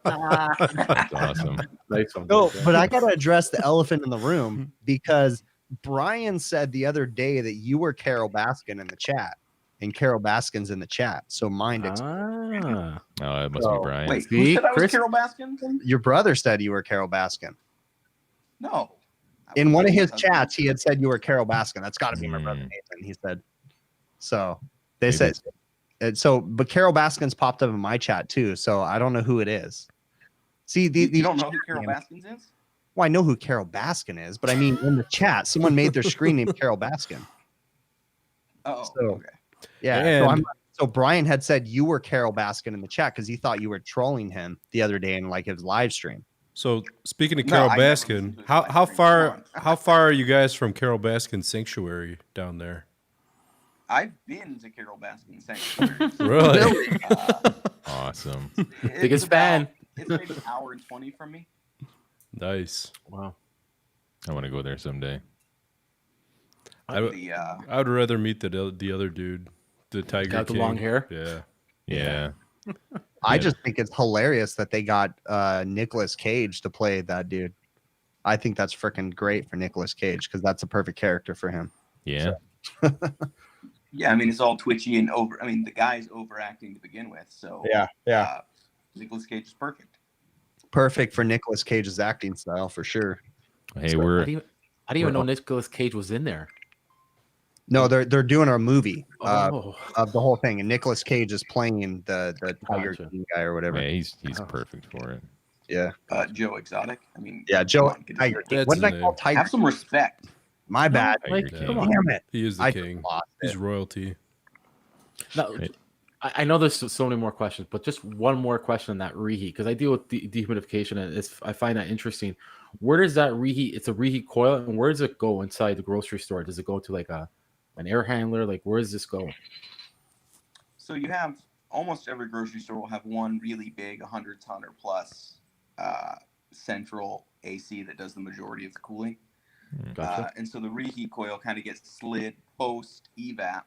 That's awesome. Nice one. No, but I gotta address the elephant in the room, because Brian said the other day that you were Carol Baskin in the chat, and Carol Baskin's in the chat. So mind it. Ah. Oh, it must be Brian. Wait, See, who said I was Chris? Carol Baskin? Your brother said you were Carol Baskin. No. In one of his chats, he had said you were Carol Baskin. That's got to be my brother Nathan. He said. So they said. But Carol Baskin's popped up in my chat too. So I don't know who it is. See, you don't know who Carol Baskin is? Well, I know who Carol Baskin is, but I mean, in the chat, someone made their screen name Carol Baskin. Oh, So, okay. Yeah. So Brian had said you were Carol Baskin in the chat because he thought you were trolling him the other day in like his live stream. So speaking of No, Carol I never Baskin, listened to his how live how stream. far Come how far are you guys from Carol Baskin Sanctuary down there? I've been to Carol Baskin Sanctuary. Really? Awesome. Biggest fan. It's maybe an hour and 20 from me. Nice. Wow. I want to go there someday. I would rather meet the other dude, the Tiger Got the King. long hair? Yeah. Yeah. I just think it's hilarious that they got Nicolas Cage to play that dude. I think that's freaking great for Nicolas Cage because that's a perfect character for him. Yeah. Yeah, I mean, it's all twitchy and over. I mean, the guy's overacting to begin with. So Nicolas Cage is perfect. Perfect for Nicolas Cage's acting style for sure. Hey, So, we're I didn't even know Nicolas Cage was in there. No, they're doing a movie Oh, of the whole thing, and Nicolas Cage is playing the Tiger Gotcha. King guy or whatever. Yeah, he's Oh. perfect for it. Yeah, Joe Exotic. I mean, yeah, come Joe on, get his Tiger name. King. That's What did his I call name. Tiger? Have some respect. My bad. Tiger like, King. come on. Damn it! He is the I king. lost He's it. royalty. Now, I know there's so many more questions, but just one more question on that reheat, because I deal with dehumidification, and I find that interesting. Where does that reheat? It's a reheat coil, and where does it go inside the grocery store? Does it go to like an air handler? Like, where does this go? So you have almost every grocery store will have one really big 100-ton or plus central AC that does the majority of the cooling. Gotcha. And so the reheat coil kind of gets slid post evap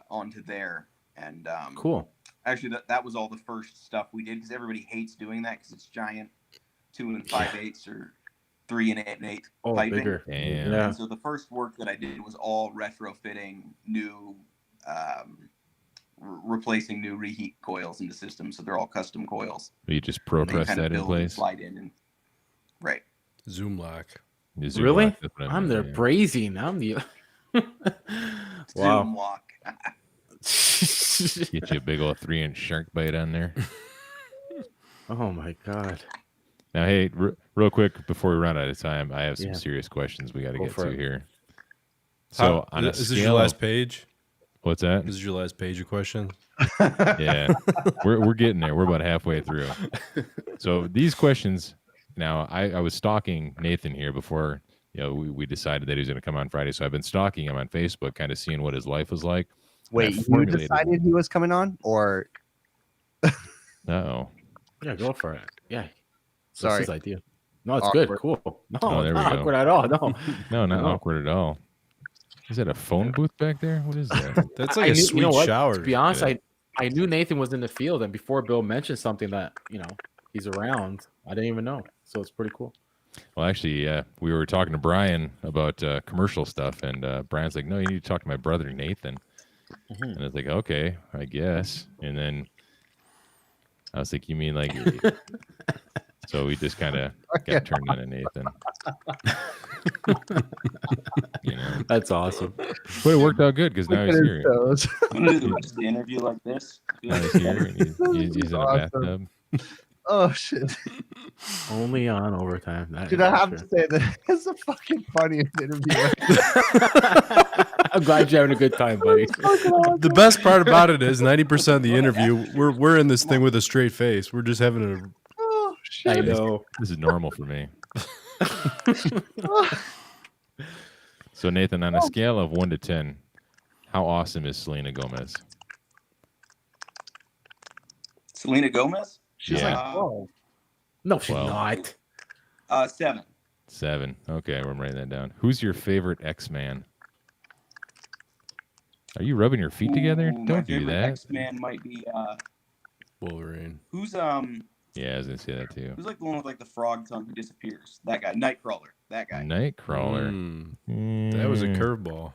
onto there. And Cool. actually, that was all the first stuff we did, because everybody hates doing that because it's giant 2 5/8 or 3 1/8 Oh, piping. bigger. Damn. Yeah. And so the first work that I did was all retrofitting new, replacing new reheat coils in the system. So they're all custom coils. You just pro And they press kind of that in build and place. slide in, and right. Zoom lock. You zoom Really? lock, that's what I I'm meant, the yeah. brazing. I'm the. Zoom lock. Get you a big old 3-inch shark bite on there. Oh my god. Now, hey, real quick before we run out of time, I have some Yeah. serious questions we got to Go get for to it. here. So, on a is this your scale last of, page? what's that? This is your last page of questions. Yeah, we're getting there. We're about halfway through. So these questions. Now, I was stalking Nathan here before we decided that he was going to come on Friday. So I've been stalking him on Facebook, kind of seeing what his life was like. Wait, I you formulated- decided he was coming on, or Uh-oh. Yeah, go for it. Yeah. Sorry. That's his idea. No, it's Awkward. good. Cool. No, Oh, there it's we not go. awkward at all. No. No, not No. awkward at all. Is that a phone booth back there? What is that? That's I like a knew- sweet what? shower. To be honest, I knew Nathan was in the field, and before Bill mentioned something that he's around, I didn't even know. So it's pretty cool. Well, actually, we were talking to Brian about commercial stuff, and Brian's like, "No, you need to talk to my brother Nathan." Mhm. And I was like, "Okay, I guess." And then I was like, "You mean like?" So we just kind of got turned on to Nathan. That's awesome. But it worked out good because now he's here. I'm gonna do just the interview like this. Now he's here, and he's in a Awesome. bathtub. oh shit! Only on overtime. That Dude, is I for have sure. to say that it's the fucking funniest interview. I'm glad you're having a good time, buddy. The best part about it is 90% of the interview, we're in this thing with a straight face. We're just having a Oh I shit! know. This is normal for me. So Nathan, on a scale of 1 to 10, how awesome is Selena Gomez? Selena Gomez. She's Yeah. like, whoa. No, she's Well. not. 7. 7. Okay, I'm writing that down. Who's your favorite X-Man? Are you rubbing your feet together? Ooh, my Don't do favorite that. X-Man might be Wolverine. who's Yeah, I was gonna say that too. who's like the one with like the frog tongue who disappears. That guy, Nightcrawler. That guy. Nightcrawler. That was a curveball.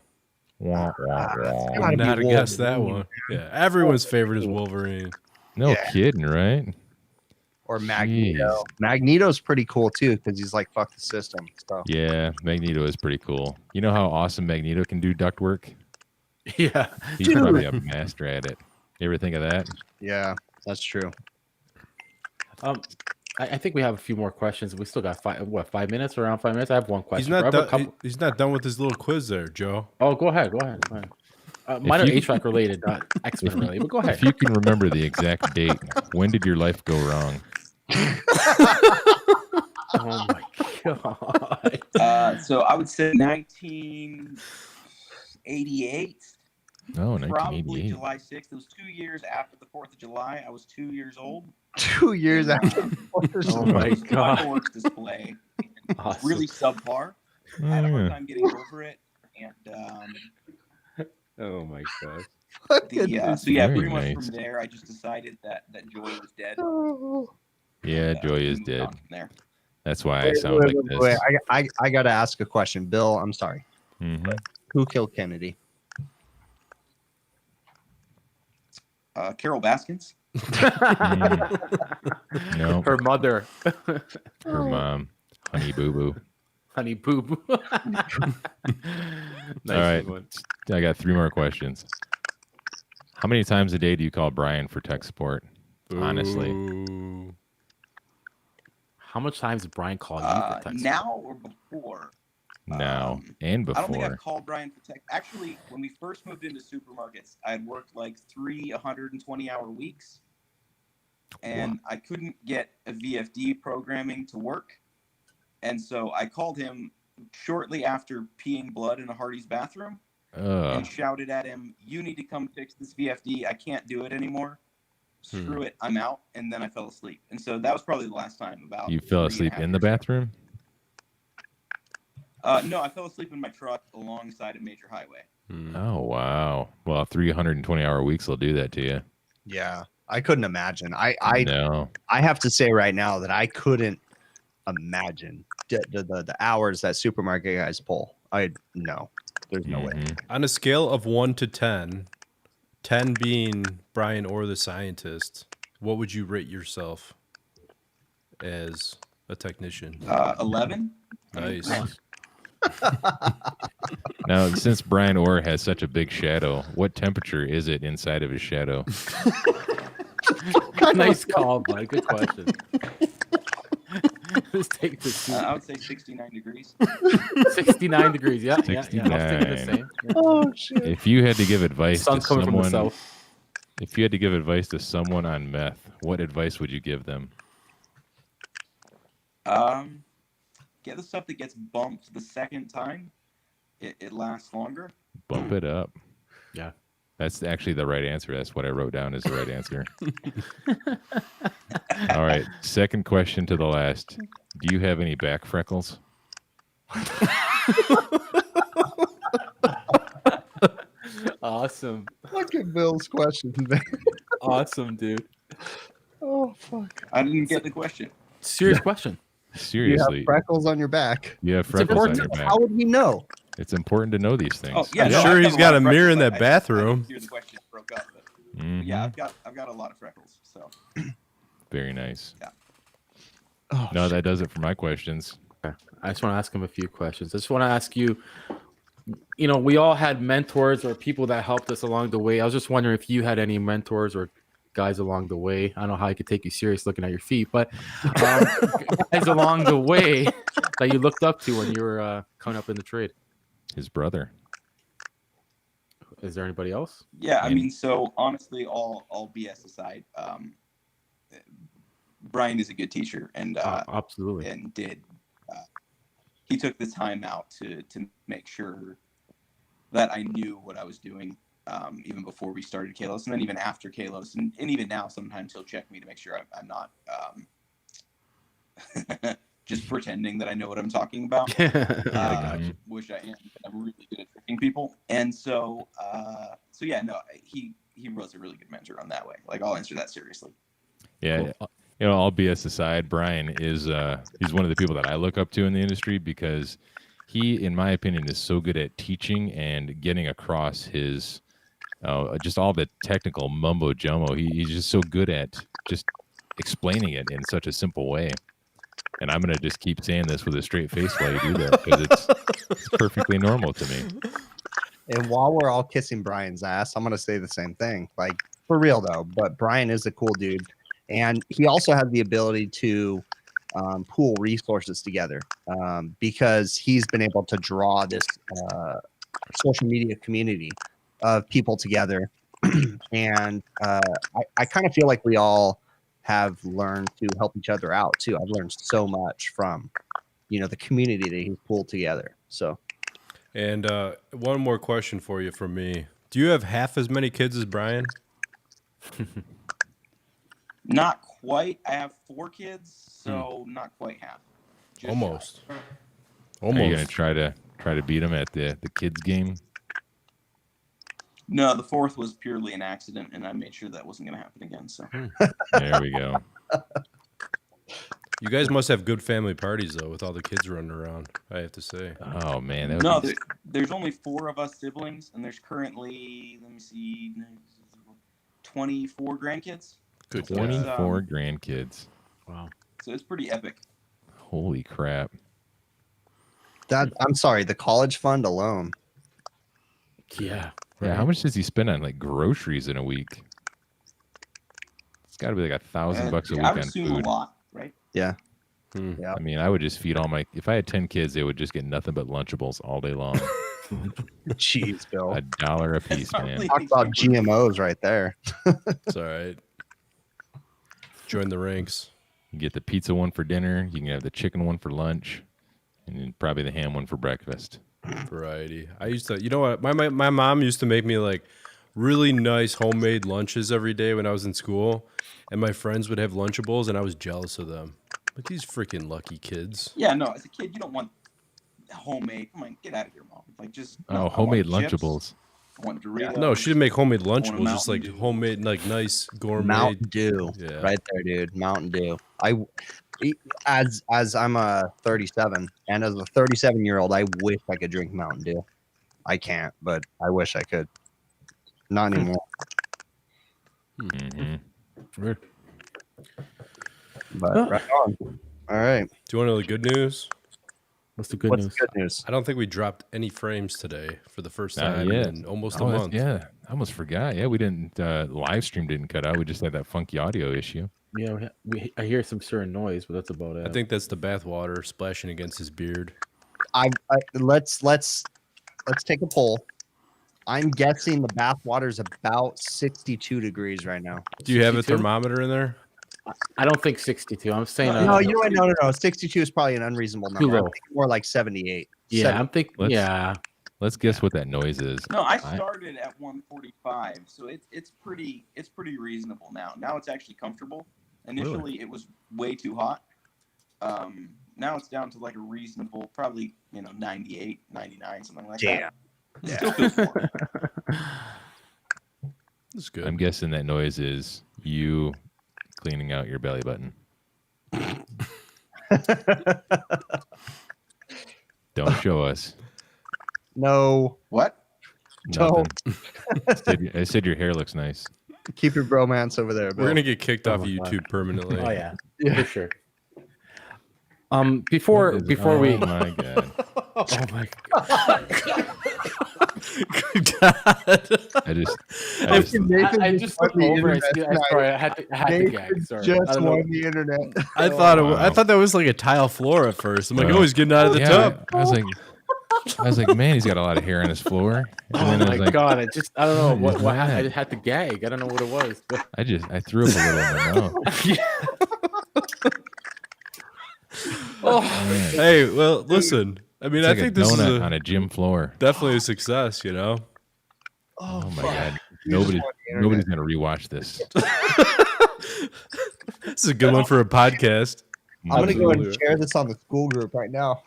Wah, wah, wah. Gotta be Not to guess that Wolverine. one. Yeah, everyone's favorite is Wolverine. No Yeah. kidding, right? Or Magneto. Jeez. Magneto's pretty cool too because he's like fuck the system. So Yeah, Magneto is pretty cool. You know how awesome Magneto can do ductwork? Yeah. He's Dude. probably a master at it. You ever think of that? yeah, that's true. I think we have a few more questions. We still got 5 minutes? Around 5 minutes? I have one question. He's not I have a done. couple- He's not done with his little quiz there, Joe. Oh, go ahead. Mine are you- HVAC related, not X-Men related. But go ahead. If you can remember the exact date, when did your life go wrong? Oh my god. So I would say 1988. Oh, Probably 1988. July 6th. It was 2 years after the 4th of July. I was 2 years old. 2 years after. Oh my It was god. fireworks display. It was Awesome. really subpar. I had a hard Yeah. time getting over it. And Oh my god. so yeah, Very pretty much nice. from there, I just decided that Joy was dead. Yeah, Joy is moved dead. on from there. That's why I sound like this. Wait, I got to ask a question. Bill, I'm sorry. Mhm. Who killed Kennedy? Carol Baskins. No, Her mother. her mom, Honey Boo Boo. Honey poop. Nice All right. one. I got 3 more questions. How many times a day do you call Brian for tech support? Honestly. Ooh. How much times did Brian call you for text? Now or before? Now and I don't think before. I've called Brian for tech. Actually, when we first moved into supermarkets, I had worked like 3 120-hour weeks, and I couldn't get a VFD programming to work. And so I called him shortly after peeing blood in a Hardee's bathroom and shouted at him, "You need to come fix this VFD. I can't do it anymore. Screw it. I'm out." And then I fell asleep. And so that was probably the last time. About You fell 3.5 asleep in the years ago. bathroom? No, I fell asleep in my truck alongside a major highway. Oh, wow. Well, 320-hour weeks will do that to you. Yeah, I couldn't imagine. No. I have to say right now that I couldn't imagine the hours that supermarket guys pull. No, there's no way. On a scale of 1 to 10, 10 being Brian or the scientist, what would you rate yourself as a technician? 11. Nice. Now, since Brian Orr has such a big shadow, what temperature is it inside of his shadow? Nice call, bud. Good question. Let's take this. I would say 69 degrees. 69 degrees. Yeah, yeah, yeah. I was thinking the 69. same. Yeah. Oh shit! If you had to give advice to Sun's coming from the someone, south. if you had to give advice to someone on meth, what advice would you give them? Get the stuff that gets bumped the second time. It lasts longer. Bump it up. Yeah. That's actually the right answer. That's what I wrote down as the right answer. All right. Second question to the last. Do you have any back freckles? Awesome. Look at Bill's question. Awesome, dude. Oh fuck! I didn't get the question. Serious question. You Seriously. have freckles on your back. You have freckles on your back. How would we know? It's important to know these things. Oh yeah, I'm no, sure I've he's a got lot a of mirror in freckles. that I bathroom. didn't hear the question broke up, but Mhm. yeah, I've got a lot of freckles. So Very nice. Yeah. Oh, No, that does it for my questions. I just want to ask him a few questions. I just want to ask you, we all had mentors or people that helped us along the way. I was just wondering if you had any mentors or guys along the way. I don't know how I could take you serious looking at your feet, but guys along the way that you looked up to when you were coming up in the trade. His brother. Is there anybody else? yeah, I mean, so honestly, all BS aside, Brian is a good teacher, and Absolutely. and he took the time out to make sure that I knew what I was doing, even before we started Kalos, and then even after Kalos, and even now sometimes he'll check me to make sure I'm not just pretending that I know what I'm talking about. Which I am. I'm really good at tricking people, and so yeah, no, he was a really good mentor on that way. Like, I'll answer that seriously. Yeah. Cool. All BS aside, Brian is he's one of the people that I look up to in the industry because he, in my opinion, is so good at teaching and getting across his just all the technical mumbo jumbo. He's just so good at just explaining it in such a simple way. And I'm gonna just keep saying this with a straight face while you do that because it's perfectly normal to me. And while we're all kissing Brian's ass, I'm gonna say the same thing. Like, for real though, but Brian is a cool dude. And he also has the ability to pool resources together because he's been able to draw this social media community of people together. And I kind of feel like we all have learned to help each other out too. I've learned so much from, the community that he's pulled together. So. And one more question for you from me. Do you have half as many kids as Brian? Not quite. I have 4 kids, so not quite half. Just Almost. shy. Are you gonna try to beat him at the kids game? No, the 4th was purely an accident, and I made sure that wasn't going to happen again. So There we go. You guys must have good family parties though, with all the kids running around. I have to say. Oh man, that no, would be... there's only 4 of us siblings, and there's currently 24 grandkids. Good. 24 grandkids. Wow. So it's pretty epic. Holy crap. I'm sorry, the college fund alone. Yeah. Yeah, how much does he spend on like groceries in a week? It's got to be like $1,000 a week I would on assume food. a lot, right? Yeah. I mean, I would just feed all my. If I had 10 kids, they would just get nothing but Lunchables all day long. Jeez, Bill. $1 a piece, not man. really- Talk about GMOs right there. It's all right. Join the ranks. You get the pizza one for dinner. You can have the chicken one for lunch, and then probably the ham one for breakfast. Variety. I used to, you know what? My mom used to make me like really nice homemade lunches every day when I was in school, and my friends would have Lunchables, and I was jealous of them. Like these freaking lucky kids. Yeah, no. As a kid, you don't want homemade. Come on, get out of here, mom. Like just no, I want Homemade chips, Lunchables. I want Doritos. No, she didn't make homemade want a Lunchables, just like Mountain Dew. homemade, like nice gourmet. Mountain Dew. Yeah. Right there, dude. Mountain Dew. As I'm a 37, and as a 37-year-old, I wish I could drink Mountain Dew. I can't, but I wish I could. Not anymore. Mm-hmm. Sure. But right on. All right. Do you want to know the good news? What's the good What's news? the good news? I don't think we dropped any frames today for the first Not time yet. in almost Oh, a that's- month. yeah, I almost forgot. Yeah, we didn't. Live stream didn't cut out. We just had that funky audio issue. Yeah, I hear some certain noise, but that's about it. I think that's the bath water splashing against his beard. Let's take a poll. I'm guessing the bath water's about 62 degrees right now. Do you have a 62? thermometer in there? I don't think 62. I'm saying No, you know what? No. 62 is probably an unreasonable Too number. I'm low. thinking more like 78. Yeah, I'm thinking. Let's- Yeah, Let's guess what that noise is. No, I started at 145, so it's pretty reasonable now. Now it's actually comfortable. Initially, it was way too hot. Now it's down to like a reasonable, probably 98, 99, something like that. It still feels warm. That's good. I'm guessing that noise is you cleaning out your belly button. Don't show us. No. What? Don't. Nothing. I said your hair looks nice. Keep your bromance over there, Bill. We're gonna get kicked off of my God. YouTube permanently. oh yeah, Yeah. for sure. Before What is- we. Oh my god. Oh my god. I just I just looked over. Sorry, I had to gag. Sorry. I Just don't know. won the internet. I thought Wow. I thought that was like a tile floor at first. I'm like, Well, oh, he's getting out of the yeah, tub. I was like, man, he's got a lot of hair on his floor. And Oh then I my was like, god! I don't know What is what that? I had to gag. I don't know what it was. But I threw up a little in my mouth. oh, Man, Hey, well, listen. I mean, it's I like think a this is donut on a gym floor. definitely a success. You know, Oh my god. You just Nobody's won the internet. nobody's gonna rewatch this. this is a good one for a podcast. I'm gonna go and Absolutely. share this on the school group right now.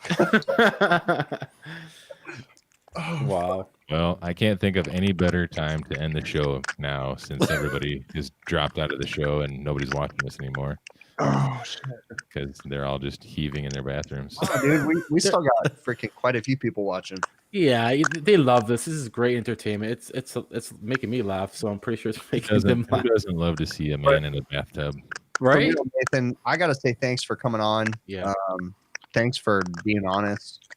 wow! Well, I can't think of any better time to end the show now, since everybody has dropped out of the show and nobody's watching this anymore Oh shit, because they're all just heaving in their bathrooms. oh, dude, we still got freaking quite a few people watching. Yeah, they love this. This is great entertainment. It's making me laugh, so I'm pretty sure it's making them Who laugh. doesn't love to see a man in a bathtub? For Right? real, Nathan, I gotta say thanks for coming on. Yeah. Thanks for being honest.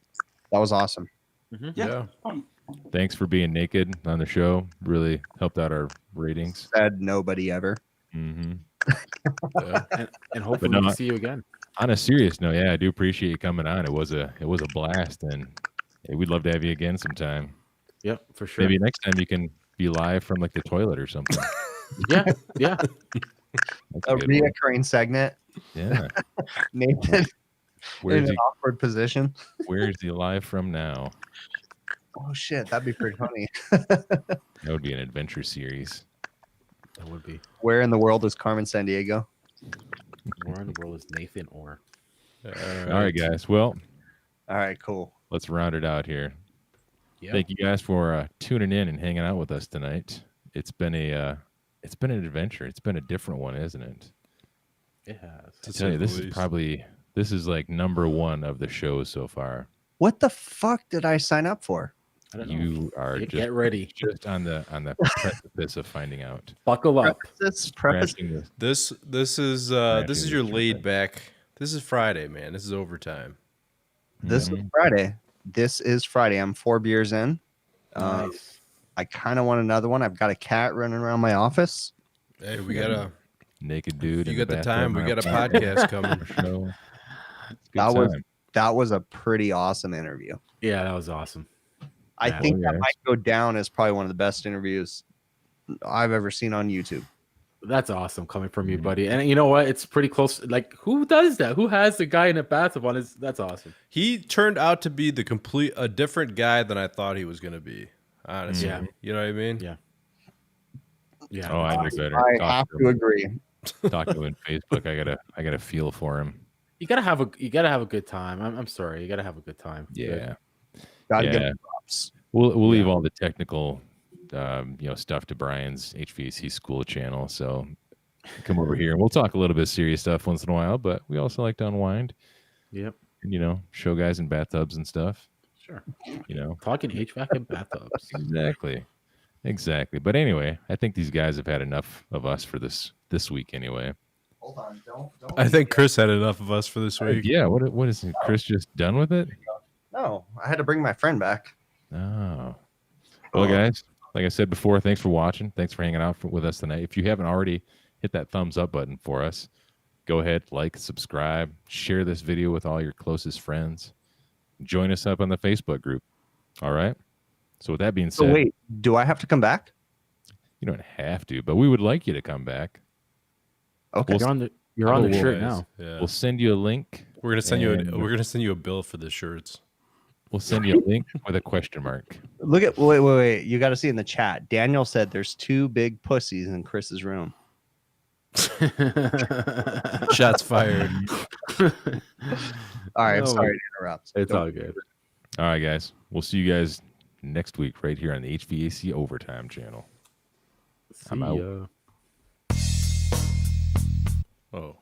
That was awesome. Mhm. Yeah. Fun. Thanks for being naked on the show. Really helped out our ratings. Said nobody ever. hmm Yeah. And hopefully no, we'll see you again. On a serious note, yeah, I do appreciate you coming on. It was a blast, and hey, we'd love to have you again sometime. Yep, for sure. Maybe next time you can be live from like the toilet or something. Yeah, yeah. That's A good one. reoccurring segment. Yeah. Nathan in Where's an he? awkward position. Where's he live from now? Oh shit, that'd be pretty funny. That would be an adventure series. That would be. Where in the world is Carmen San Diego? Where in the world is Nathan or? All right, guys. Well, All right, cool. let's round it out here. Yeah. Thank you guys for tuning in and hanging out with us tonight. It's been an adventure. It's been a different one, isn't it? It has. To tell you, this is like number one of the shows so far. What the fuck did I sign up for? I don't know. You are Get ready. just on the precipice of finding out. Buckle up. Preface. Scratching the- This is Scratching your the laid surface. back. This is Friday, man. This is overtime. This Mhm. is Friday. this is Friday. I'm 4 beers in. Nice. I kind of want another one. I've got a cat running around my office. Hey, we got a. Naked dude. You in got the bathtub time. We on got a fire. podcast coming. Show. It's a good That was time. that was a pretty awesome interview. Yeah, that was awesome. I Yeah. think Oh, that yes. might go down as probably one of the best interviews I've ever seen on YouTube. That's awesome coming from you, Mhm. buddy. And you know what? It's pretty close. Like, who does that? Who has the guy in a bathtub on his? That's awesome. He turned out to be a different guy than I thought he was going to be. Honestly, Yeah. you know what I mean? Yeah. Yeah. Oh, I know better. I Talk have to to him. agree. Talk to him on Facebook. I got a feel for him. You gotta have a good time. I'm sorry. You gotta have a good time. Yeah. Gotta give Yeah. him props. We'll leave Yeah. all the technical, stuff to Brian's HVAC school channel. So come over here and we'll talk a little bit of serious stuff once in a while, but we also like to unwind Yep. and, show guys in bathtubs and stuff, Sure. Talking Talking HVAC and bathtubs. Exactly. But anyway, I think these guys have had enough of us for this week anyway. Hold on, don't. I think Chris had enough of us for this week. Yeah. What is it? Chris just done with it? No, I had to bring my friend back. Oh. Well, guys, like I said before, thanks for watching. Thanks for hanging out with us tonight. If you haven't already, hit that thumbs up button for us. Go ahead, like, subscribe, share this video with all your closest friends. Join us up on the Facebook group. All right? So with that being So said, wait, do I have to come back? you don't have to, but we would like you to come back. Okay. We'll- You're on the We'll- shirt now. Yeah. We'll send you a link. We're gonna send you. and- We're gonna send you a bill for the shirts. We'll send you a link with a question mark. Look at wait. You got to see in the chat. Daniel said there's 2 big pussies in Chris's room. Shots fired. All right, I'm No. sorry to interrupt. It's all good. All right, guys. We'll see you guys next week right here on the HVAC Overtime channel. I'm See out. ya. Oh.